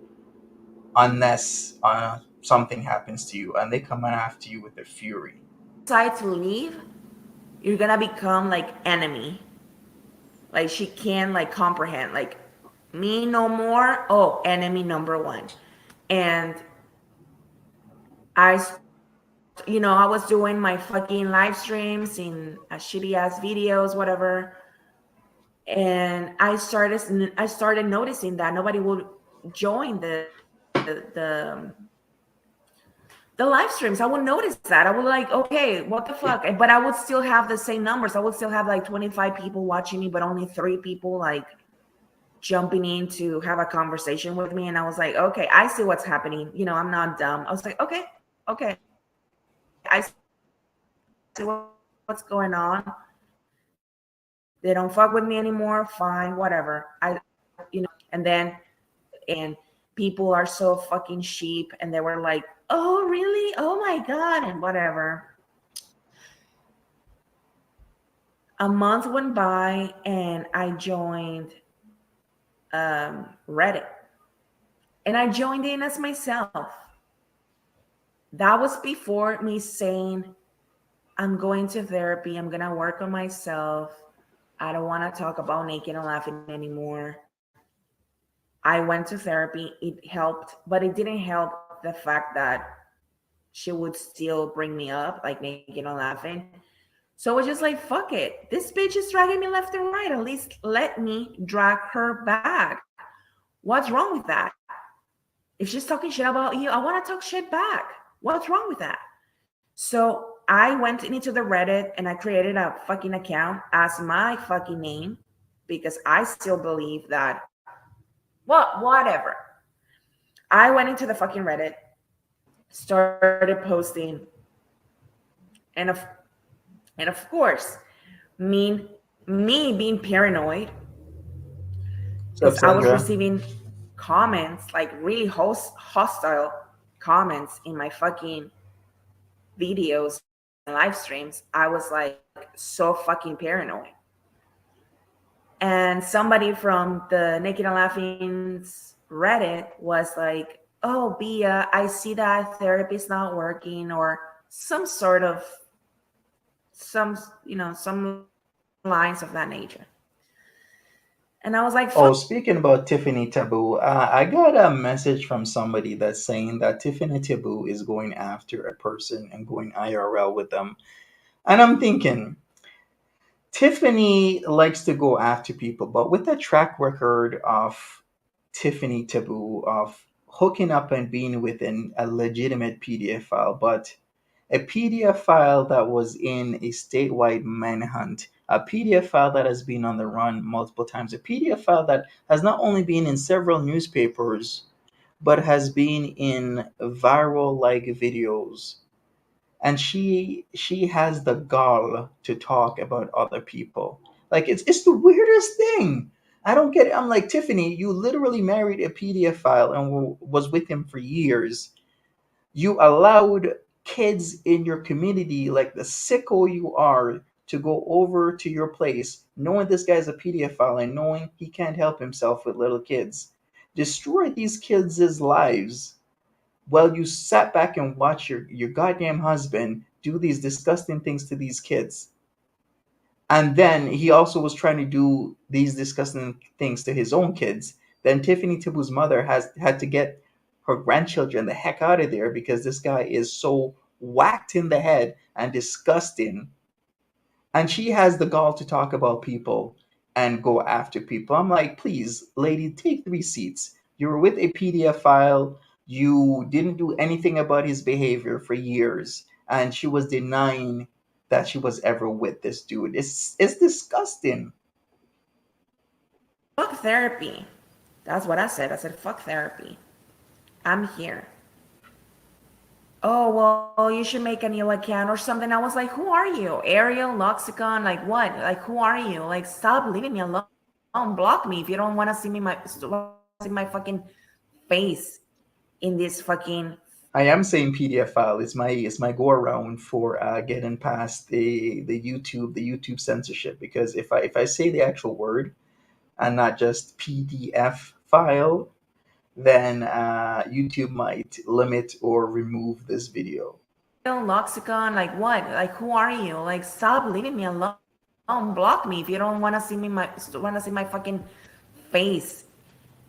unless something happens to you, and they come after you with their fury. decide to leave, you're gonna become like enemy. Like she can't like comprehend. Like me no more. Oh, enemy number one. And I was doing my fucking live streams in shitty ass videos, whatever. And I started noticing that nobody would join the live streams. I would notice that. I would like, okay, what the fuck? But I would still have the same numbers. I would still have like 25 people watching me, but only three people like jumping in to have a conversation with me. And I was like, okay, I see what's happening. I'm not dumb. I was like, okay, I see what's going on. They don't fuck with me anymore. Fine, whatever. And then and people are so fucking sheep, and they were like, oh really, oh my god, and whatever. A month went by and I joined Reddit, and I joined in as myself. That was before me saying, I'm going to therapy, I'm gonna work on myself, I don't want to talk about naked and laughing anymore. I went to therapy, it helped, but it didn't help the fact that she would still bring me up like naked and laughing. So it was just like, fuck it. This bitch is dragging me left and right. At least let me drag her back. What's wrong with that? If she's talking shit about you, I want to talk shit back. What's wrong with that? So I went into the Reddit and I created a fucking account as my fucking name because I still believe that, well, whatever. I went into the fucking Reddit, started posting, and of course, me me being paranoid What's because up, I was Sandra? receiving comments, like really hostile comments in my fucking videos and live streams. I was like so fucking paranoid. And somebody from the Naked and Laughing's Reddit was like, oh, Bia, I see that therapy's not working, or some sort of some lines of that nature. And I was like, fuck it. Oh, speaking about Tiffany Taboo, I got a message from somebody that's saying that Tiffany Taboo is going after a person and going IRL with them. And I'm thinking, Tiffany likes to go after people, but with the track record of Tiffany Taboo of hooking up and being within a legitimate PDF file, but a PDF file that was in a statewide manhunt, a PDF file that has been on the run multiple times, a PDF file that has not only been in several newspapers, but has been in viral like videos. And she has the gall to talk about other people. Like it's the weirdest thing. I don't get it. I'm like, Tiffany, you literally married a PDF file and was with him for years. You allowed kids in your community, like the sicko you are, to go over to your place knowing this guy's a PDF file and knowing he can't help himself with little kids. Destroy these kids' lives while you sat back and watched your goddamn husband do these disgusting things to these kids. And then he also was trying to do these disgusting things to his own kids. Then Tiffany Tibu's mother has had to get her grandchildren the heck out of there because this guy is so whacked in the head and disgusting. and she has the gall to talk about people and go after people. I'm like, please, lady, take the receipts. You were with a PDF file. You didn't do anything about his behavior for years, and she was denying that she was ever with this dude. It's disgusting. Fuck therapy. That's what I said. I said, fuck therapy. I'm here. Oh, well, you should make a new account or something. I was like, who are you? Ariel, Loxicon, like what? Like, who are you? Like, stop leaving me alone. Block me if you don't want to see me my fucking face in this fucking. I am saying PDF file is my go around for getting past the YouTube censorship, because if I say the actual word and not just PDF file, then YouTube might limit or remove this video. Loxicon, like what? Like, who are you? Like, stop leaving me alone. Block me if you don't want to see me my fucking face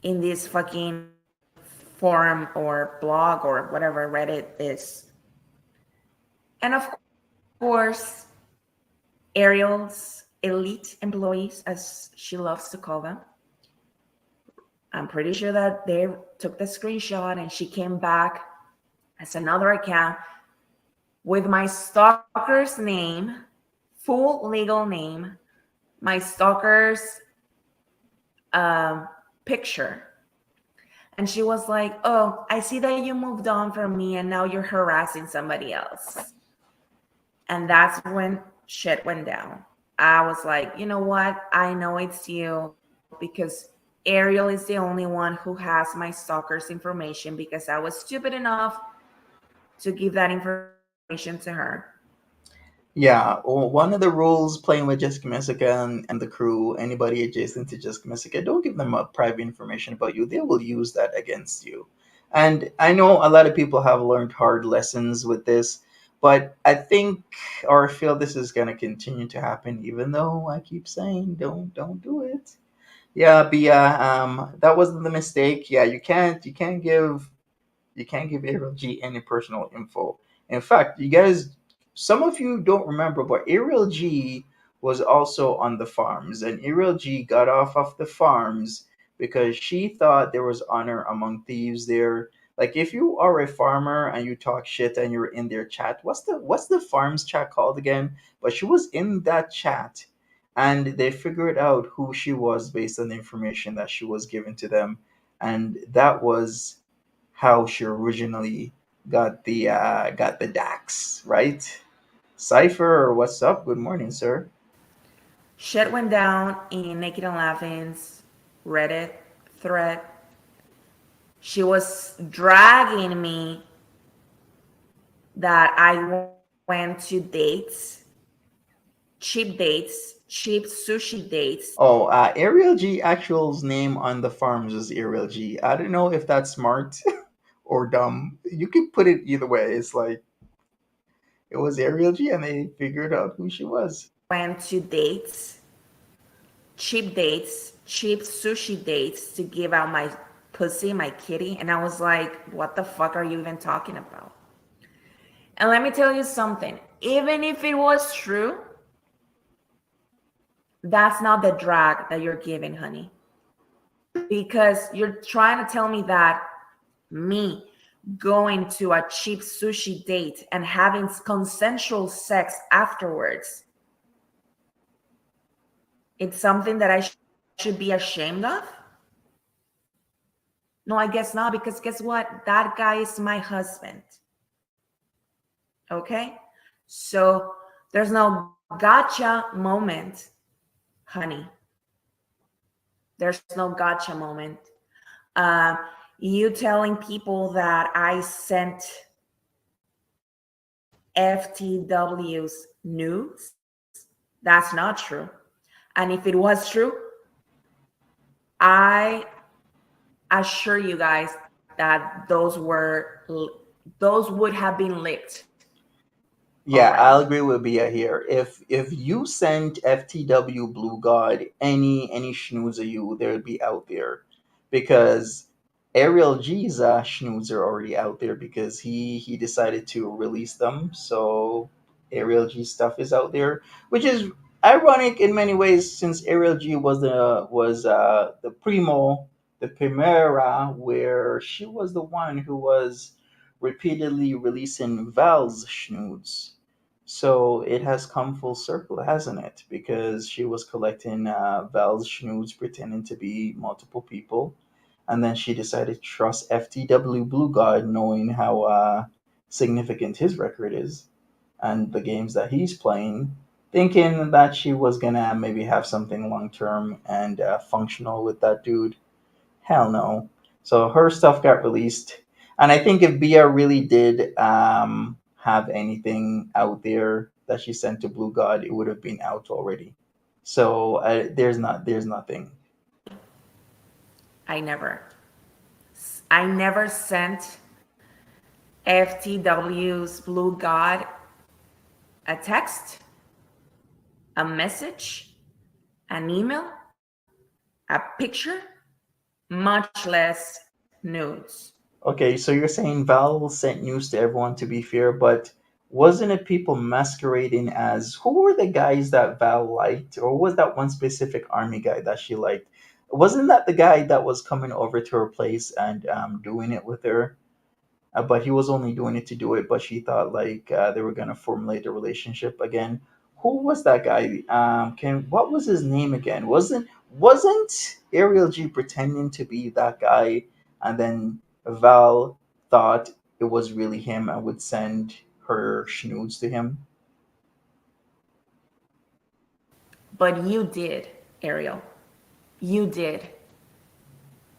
in this fucking forum or blog or whatever Reddit is. And of course, Ariel's elite employees, as she loves to call them, I'm pretty sure that they took the screenshot and she came back as another account with my stalker's name, full legal name, my stalker's picture. And she was like, oh, I see that you moved on from me and now you're harassing somebody else. And that's when shit went down. I was like, you know what? I know it's you because Ariel is the only one who has my stalker's information because I was stupid enough to give that information to her. Yeah, well, one of the rules playing with Jessica Messica and the crew, anybody adjacent to Jessica Messica, don't give them private information about you. They will use that against you. And I know a lot of people have learned hard lessons with this, but I think or I feel this is going to continue to happen, even though I keep saying don't do it. Yeah, Bia, that wasn't the mistake. Yeah, you can't give Ariel G any personal info. In fact, you guys, some of you don't remember, but Ariel G was also on the farms, and Ariel G got off of the farms because she thought there was honor among thieves there. Like if you are a farmer and you talk shit and you're in their chat, what's the farms chat called again? But she was in that chat, and they figured out who she was based on the information that she was given to them, and that was how she originally got the DAX, right? Cypher, what's up? Good morning, sir. Shit went down in Naked and Laughing's Reddit thread. She was dragging me that I went to dates, cheap sushi dates. Oh, Ariel G actual's name on the farms is Ariel G. I don't know if that's smart or dumb. You could put it either way. It's like it was Ariel G, and they figured out who she was. Went to dates, cheap sushi dates to give out my pussy, my kitty. And I was like, what the fuck are you even talking about? And let me tell you something. Even if it was true, that's not the drag that you're giving, honey. Because you're trying to tell me that me going to a cheap sushi date and having consensual sex afterwards, it's something that I should be ashamed of? No, I guess not, because guess what? That guy is my husband. Okay? So there's no gotcha moment, honey. There's no gotcha moment. Uh, you telling people that I sent FTW's nudes, that's not true. And if it was true, I assure you guys that those would have been leaked Yeah, already. I'll agree with Bia here. If you sent FTW Blue God any schnoozer you, they would be out there, because Ariel G's schnoozer already out there because he decided to release them. So Ariel G stuff is out there, which is ironic in many ways since Ariel G was the primo, the primera, where she was the one who was repeatedly releasing Val's snoods. So it has come full circle, hasn't it? Because she was collecting Val's snoods, pretending to be multiple people, and then she decided to trust FTW Blue God, knowing how significant his record is and the games that he's playing, thinking that she was gonna maybe have something long term and functional with that dude. Hell no. So her stuff got released, and I think if Bia really did have anything out there that she sent to Blue God, it would have been out already. So there's nothing. I never. I never sent FTW's Blue God a text, a message, an email, a picture, much less nudes. Okay, so you're saying Val sent news to everyone to be fair, but wasn't it people masquerading as who were the guys that Val liked, or was that one specific army guy that she liked? Wasn't that the guy that was coming over to her place and doing it with her? But he was only doing it to do it. But she thought like they were gonna formulate a relationship again. Who was that guy? Can what was his name again? Wasn't Ariel G pretending to be that guy, and then Val thought it was really him and would send her schnoods to him? But you did, Ariel. You did.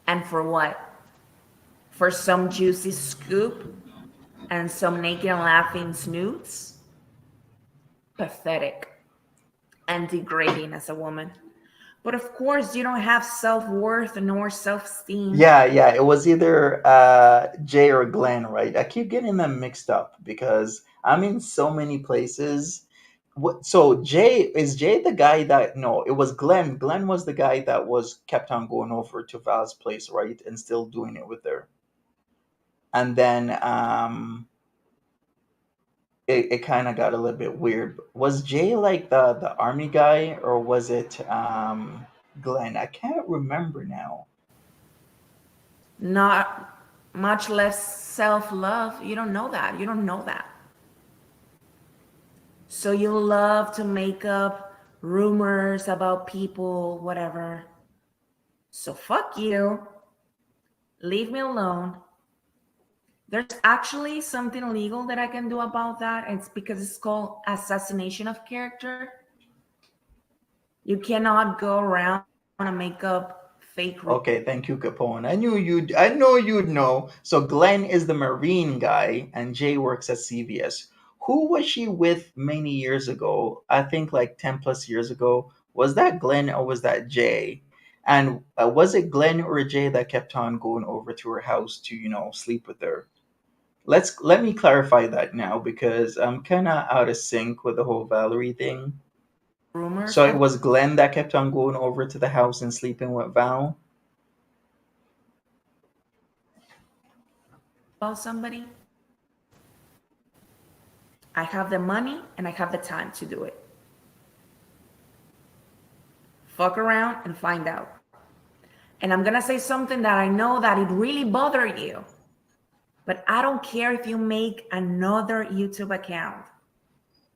And for what? For some juicy scoop and some naked and laughing snoots? Pathetic and degrading as a woman. But of course, you don't have self worth nor self esteem. Yeah, yeah, it was either Jay or Glenn, right? I keep getting them mixed up because I'm in so many places. So Jay the guy that no, it was Glenn. Glenn was the guy that was kept on going over to Val's place, right, and still doing it with her. And then it kind of got a little bit weird. Was Jay like the army guy or was it Glenn? I can't remember now. Not much less self love. You don't know that. You don't know that. So you love to make up rumors about people, whatever. So fuck you. Leave me alone. There's actually something legal that I can do about that. It's because it's called assassination of character. You cannot go around and make up fake rumors. Okay, thank you, Capone. I know you'd know. So Glenn is the Marine guy, and Jay works at CVS. Who was she with many years ago? I think like 10 plus years ago. Was that Glenn or was that Jay? And was it Glenn or Jay that kept on going over to her house to sleep with her? Let me clarify that now because I'm kind of out of sync with the whole Valerie thing. Rumors So it was Glenn that kept on going over to the house and sleeping with Val. about somebody. I have the money and I have the time to do it. Fuck around and find out. And I'm gonna say something that I know that it really bothered you. But I don't care if you make another YouTube account.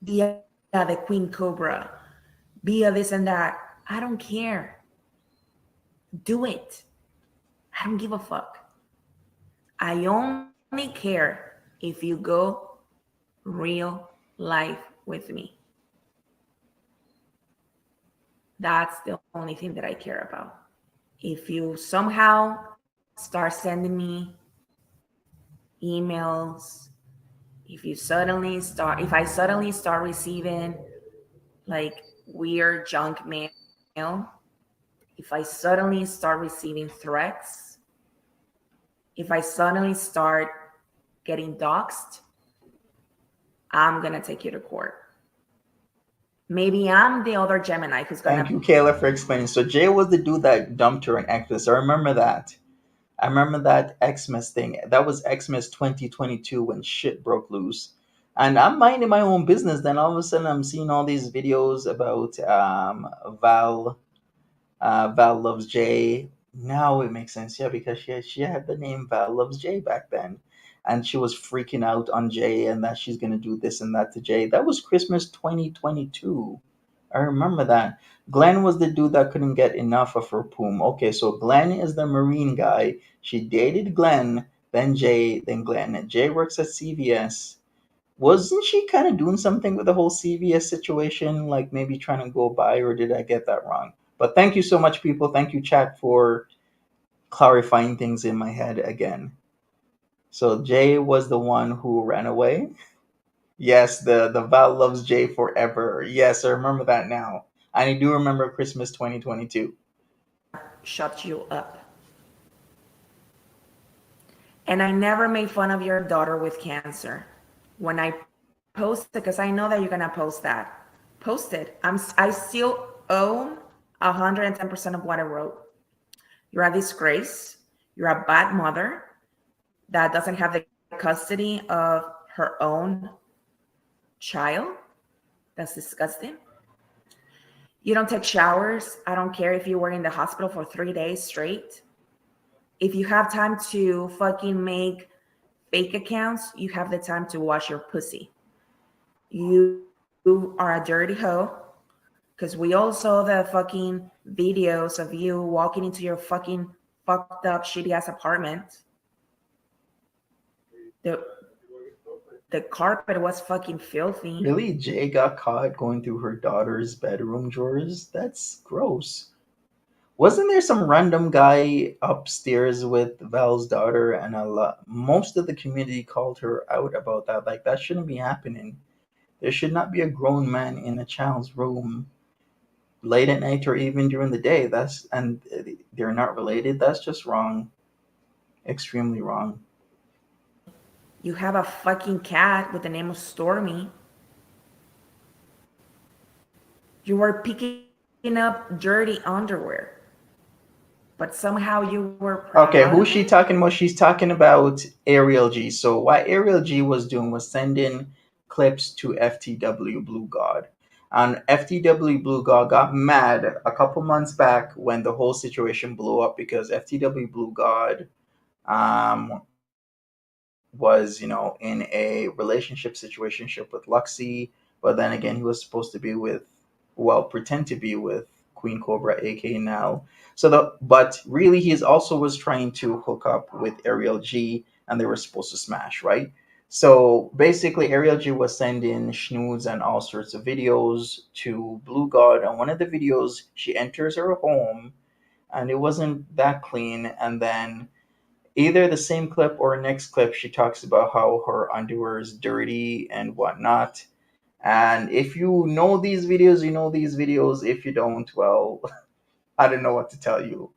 Be the Queen Cobra. Be a this and that. I don't care. Do it. I don't give a fuck. I only care if you go real life with me. That's the only thing that I care about. If you somehow start sending me emails, if I suddenly start receiving like weird junk mail, if I suddenly start receiving threats, if I suddenly start getting doxxed, I'm gonna take you to court. Maybe I'm the other Gemini who's Thank gonna. you, Kayla, for explaining. So Jay was the dude that dumped her in Xmas. I remember that. I remember that Xmas thing. That was Xmas 2022 when shit broke loose. And I'm minding my own business. Then all of a sudden, I'm seeing all these videos about Val. Val loves Jay. Now it makes sense, yeah, because she had the name Val loves Jay back then, and she was freaking out on Jay and that she's gonna do this and that to Jay. That was Christmas 2022. I remember that. Glenn was the dude that couldn't get enough of her poom. Okay, so Glenn is the Marine guy. She dated Glenn, then Jay, then Glenn. Jay works at CVS. Wasn't she kind of doing something with the whole CVS situation, like maybe trying to go by, or did I get that wrong? But thank you so much, people. Thank you, chat, for clarifying things in my head again. So Jay was the one who ran away. Yes, the Val loves Jay forever. Yes, I remember that now. I do remember Christmas 2022. Shut you up. And I never made fun of your daughter with cancer. When I posted, because I know that you're gonna post that, post it. I still own 110% of what I wrote. You're a disgrace. You're a bad mother that doesn't have the custody of her own child. That's disgusting. You don't take showers. I don't care if you were in the hospital for 3 days straight. If you have time to fucking make fake accounts, you have the time to wash your pussy. You are a dirty hoe because we all saw the fucking videos of you walking into your fucking fucked up shitty ass apartment. The the carpet was fucking filthy. Really, Jay got caught going through her daughter's bedroom drawers? That's gross. Wasn't there some random guy upstairs with Val's daughter, and most of the community called her out about that? Like that shouldn't be happening. There should not be a grown man in a child's room late at night or even during the day. That's and they're not related. That's just wrong. Extremely wrong. You have a fucking cat with the name of Stormy. You were picking up dirty underwear, but somehow you were proud of it. Okay, who's she talking about? She's talking about Ariel G. So what Ariel G was doing was sending clips to FTW Blue God. And FTW Blue God got mad a couple months back when the whole situation blew up because FTW Blue God was, in a relationship situationship with Luxie, but then again, he was supposed to be with, well, pretend to be with Queen Cobra, aka Nal. But really, he also was trying to hook up with Ariel G, and they were supposed to smash, right? So basically, Ariel G was sending snoods and all sorts of videos to Blue God. And one of the videos, she enters her home, and it wasn't that clean. And then either the same clip or next clip, she talks about how her underwear is dirty and whatnot. And if you know these videos, you know these videos. If you don't, well, I don't know what to tell you.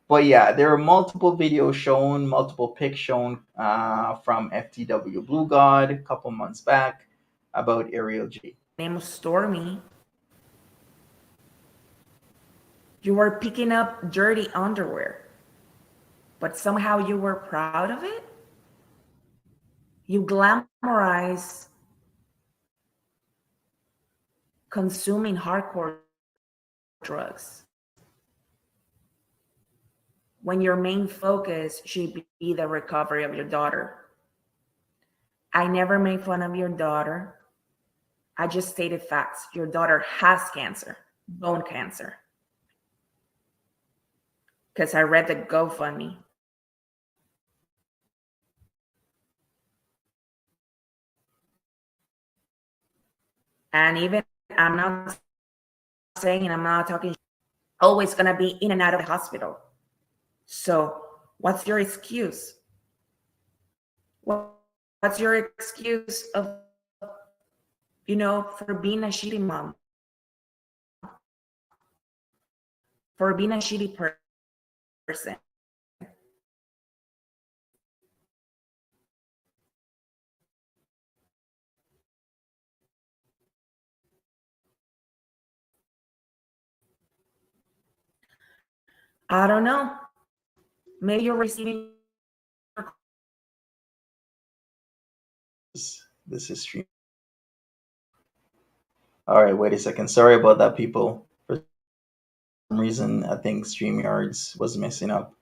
But yeah, there are multiple videos shown, multiple pics shown from FTW Blue God a couple months back about Ariel G. Name of Stormy. You were picking up dirty underwear, but somehow you were proud of it? You glamorize consuming hardcore drugs when your main focus should be the recovery of your daughter. I never made fun of your daughter. I just stated facts. Your daughter has cancer, bone cancer, because I read the GoFundMe. And even I'm not saying, I'm not talking, always gonna be in and out of the hospital. So, what's your excuse? What's your excuse of, for being a shitty mom, for being a shitty person? I don't know. Maybe you're receiving your calls. This is streaming. All right, wait a second. Sorry about that, people. For some reason, I think StreamYards was messing up.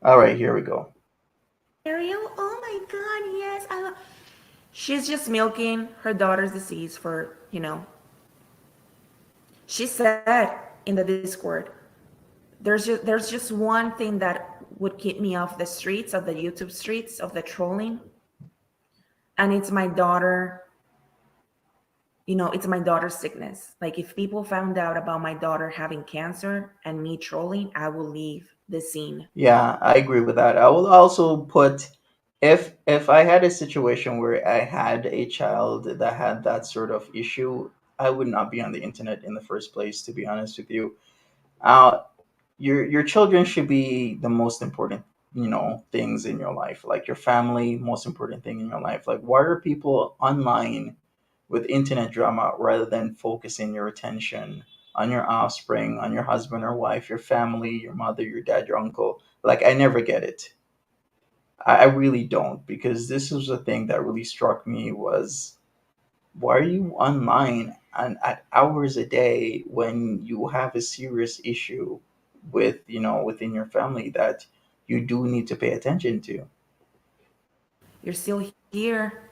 All right, here we go. Ariel, oh my god, yes. She's just milking her daughter's disease for, she said in the Discord, there's just one thing that would keep me off the streets, of the YouTube streets, of the trolling, and it's my daughter. It's my daughter's sickness. Like, if people found out about my daughter having cancer and me trolling, I will leave the scene. Yeah, I agree with that. I will also put, if I had a situation where I had a child that had that sort of issue, I would not be on the internet in the first place, to be honest with you. Uh, your children should be the most important, things in your life. Like your family, most important thing in your life. Like, why are people online with internet drama rather than focusing your attention on your offspring, on your husband or wife, your family, your mother, your dad, your uncle? Like, I never get it. I really don't, because this was a thing that really struck me was, why are you online and at hours a day when you have a serious issue with, within your family that you do need to pay attention to? You're still here.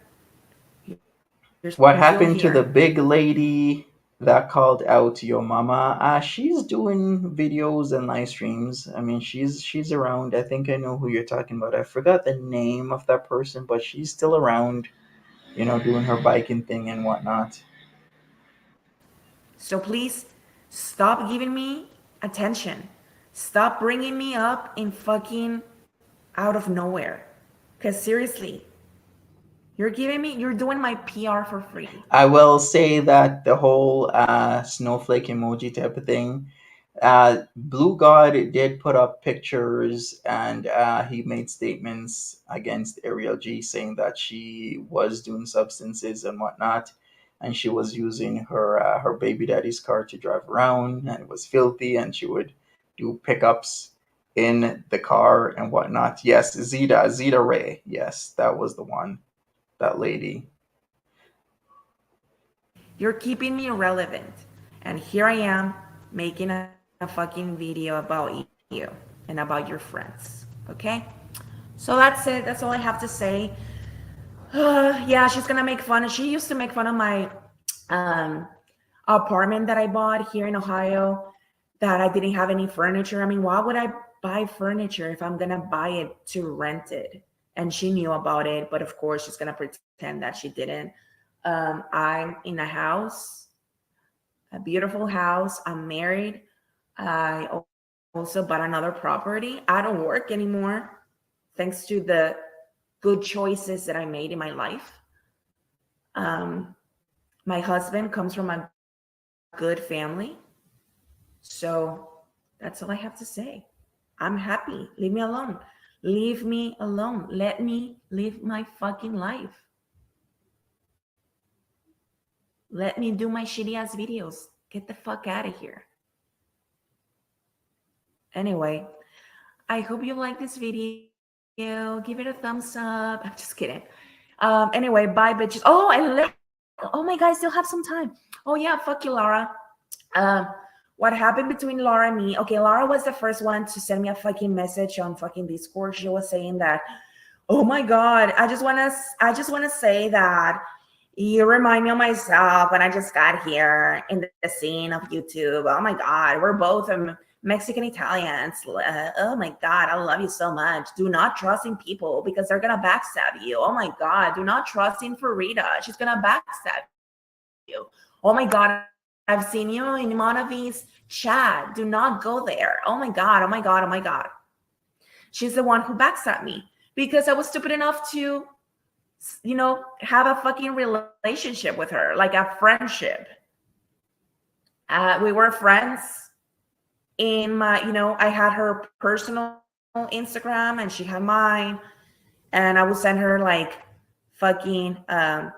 You're still What here. happened to the big lady that called out your mama? She's doing videos and live streams. I mean, she's around. I think I know who you're talking about. I forgot the name of that person, but she's still around, doing her biking thing and whatnot. So please stop giving me attention. Stop bringing me up in fucking out of nowhere. Because seriously, you're doing my PR for free. I will say that the whole snowflake emoji type of thing, Blue God did put up pictures, and he made statements against Ariel G, saying that she was doing substances and whatnot, and she was using her baby daddy's car to drive around, and it was filthy, and she would do pickups in the car and whatnot. Yes, Zeta Ray. Yes, that was the one. That lady. You're keeping me relevant. And here I am making a fucking video about you and about your friends. Okay? So that's it. That's all I have to say. Yeah, she's gonna make fun. She used to make fun of my um, apartment that I bought here in Ohio, that I didn't have any furniture. I mean, why would I buy furniture if I'm gonna buy it to rent it? And she knew about it, but of course she's gonna pretend that she didn't. I'm in a house, a beautiful house. I'm married. I also bought another property. I don't work anymore, thanks to the good choices that I made in my life. Um, my husband comes from a good family. So that's all I have to say. I'm happy. Leave me alone. Leave me alone. Let me live my fucking life. Let me do my shitty ass videos. Get the fuck out of here. Anyway, I hope you like this video. Give it a thumbs up. I'm just kidding. Anyway, bye, bitches. Oh, oh my god, I still have some time. Oh yeah, fuck you, Laura. Um, what happened between Laura and me? Okay, Laura was the first one to send me a fucking message on fucking Discord. She was saying that, oh my god, I just wanna say that you remind me of myself when I just got here in the scene of YouTube. Oh my god, we're both Mexican Italians. Oh my god, I love you so much. Do not trust in people because they're gonna backstab you. Oh my god, do not trust in Farida. She's gonna backstab you. Oh my god, I've seen you in Monavi's chat. Do not go there. Oh my god, oh my god, oh my god. She's the one who backstabbed me because I was stupid enough to, have a fucking relationship with her, like a friendship. We were friends in my, I had her personal Instagram and she had mine, and I would send her like fucking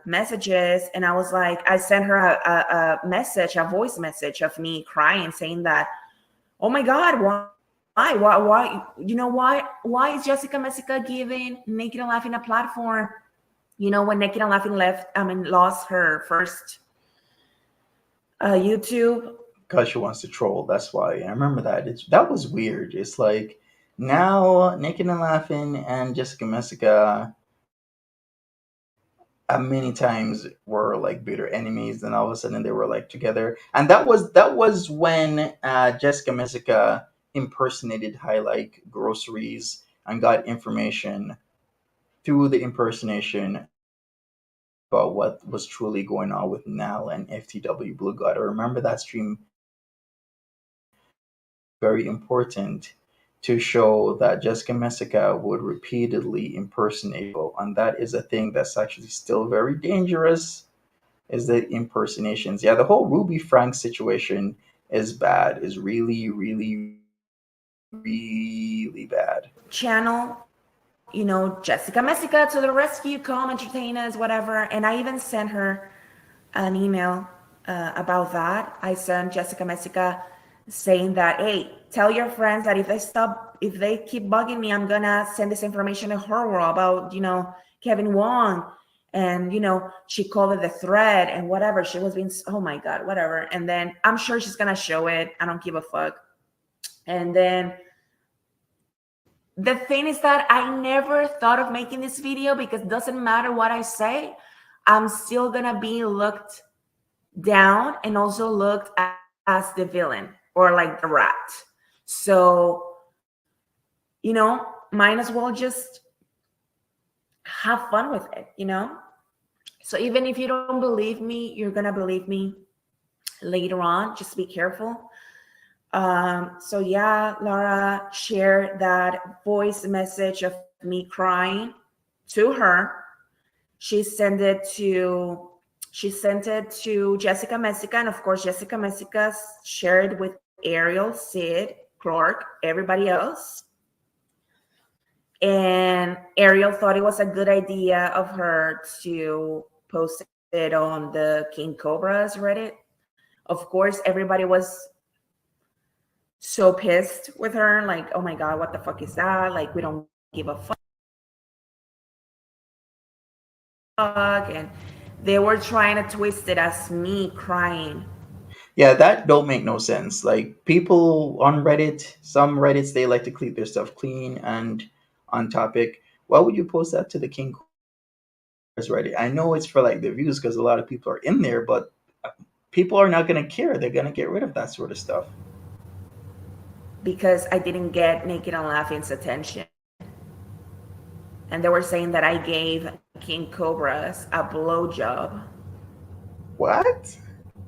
messages, and I was like, I sent her a message, a voice message of me crying, saying that, oh my god, why is Jessica Messica giving Naked and Laughing a platform You know, when Naked and Laughing lost her first YouTube. Because she wants to troll. That's why I remember that. That was weird. It's like now Naked and Laughing and Jessica Messica many times were like bitter enemies, and all of a sudden they were like together. And that was when Jessica Messica impersonated High Like Groceries and got information through the impersonation about what was truly going on with Nal and FTW Blue God. I remember that stream very important to show that Jessica Messica would repeatedly impersonate people, and that is a thing that's actually still very dangerous. Is the impersonations? Yeah, the whole Ruby Frank situation is bad. Is really, really, really bad. Channel, you know, Jessica Messica to the rescue, come entertain us, whatever. And I even sent her an email about that. I sent Jessica Messica saying that, hey, tell your friends that if they keep bugging me, I'm gonna send this information to her world about, you know, Kevin Wong. And, you know, she called it the thread and whatever. She was being, oh my God, whatever. And then I'm sure she's gonna show it. I don't give a fuck. And then the thing is that I never thought of making this video because it doesn't matter what I say, I'm still gonna be looked down and also looked as the villain or like the rat. So, you know, might as well just have fun with it, you know? So even if you don't believe me, you're gonna believe me later on. Just be careful. So yeah, Laura shared that voice message of me crying to her. She sent it to she sent it to Jessica Messica, and of course Jessica Messica shared with Ariel, Sid, Clark, everybody else. And Ariel thought it was a good idea of her to post it on the King Cobra's Reddit. Of course, everybody was so pissed with her, like, oh my God, what the fuck is that? Like, we don't give a fuck. And they were trying to twist it as me crying. Yeah, that don't make no sense. Like people on Reddit, some Reddits they like to keep their stuff clean and on topic. Why would you post that to the King Cobra's Reddit? I know it's for like the views because a lot of people are in there, but people are not gonna care. They're gonna get rid of that sort of stuff. Because I didn't get Naked and Laughing's attention. And they were saying that I gave King Cobras a blowjob What?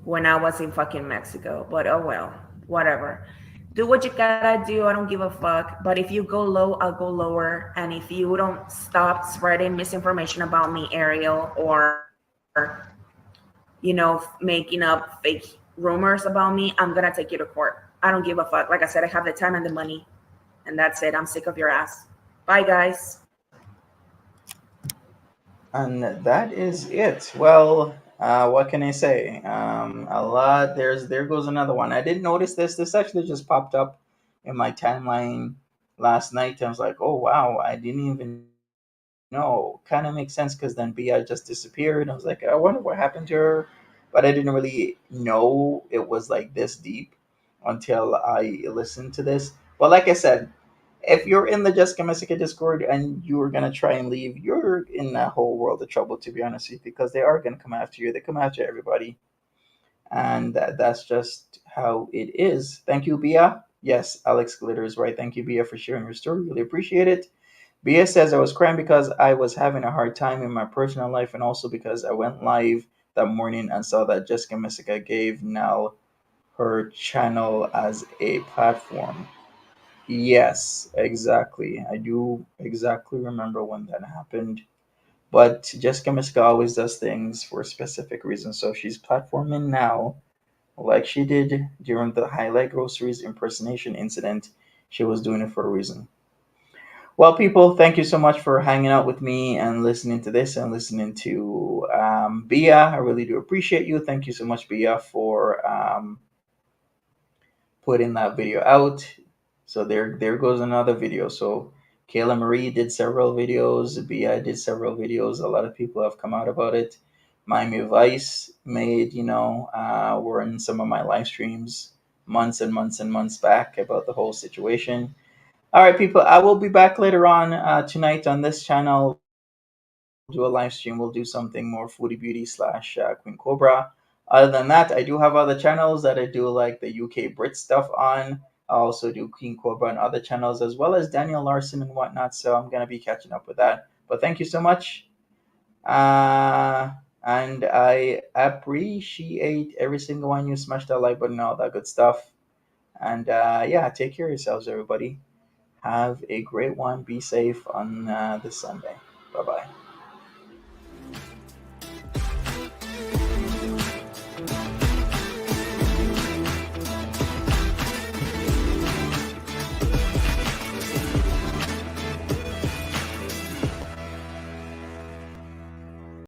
when I was in fucking Mexico. But oh well, whatever. Do what you gotta do. I don't give a fuck. But if you go low, I'll go lower. And if you don't stop spreading misinformation about me, Ariel, or, you know, making up fake rumors about me, I'm gonna take you to court. I don't give a fuck. Like I said, I have the time and the money. And that's it. I'm sick of your ass. Bye, guys. And that is it. Well, what can I say? A lot. There goes another one. I didn't notice this. This actually just popped up in my timeline last night. I was like, oh wow, I didn't even know. Kind of makes sense because then Bia just disappeared. I was like, I wonder what happened to her, but I didn't really know it was like this deep until I listened to this. But like I said, if you're in the Jessica Messica Discord and you're gonna try and leave, you're in a whole world of trouble, to be honest with you, because they are gonna come after you. They come after everybody, and that's just how it is. Thank you, Bia. Yes, Alex Glitter is right. Thank you, Bia, for sharing your story. Really appreciate it. Bia says I was crying because I was having a hard time in my personal life, and also because I went live that morning and saw that Jessica Messica gave now her channel as a platform. Yes, exactly. I do exactly remember when that happened. But Jessica Miska always does things for specific reasons. So she's platforming now, like she did during the Highlight Groceries impersonation incident. She was doing it for a reason. Well, people, thank you so much for hanging out with me and listening to this and listening to Bia. I really do appreciate you. Thank you so much, Bia, for putting that video out. So there goes another video. So Kayla Marie did several videos. Bia did several videos. A lot of people have come out about it. Miami Vice made, were in some of my live streams months and months and months back about the whole situation. All right, people, I will be back later on tonight on this channel. We'll do a live stream. We'll do something more foodie beauty slash Queen Cobra. Other than that, I do have other channels that I do like the UK Brit stuff on. I also do Queen Cobra and other channels, as well as Daniel Larson and whatnot. So I'm going to be catching up with that. But thank you so much. And I appreciate every single one you smash that like button, all that good stuff. And yeah, take care of yourselves, everybody. Have a great one. Be safe on this Sunday. Bye bye.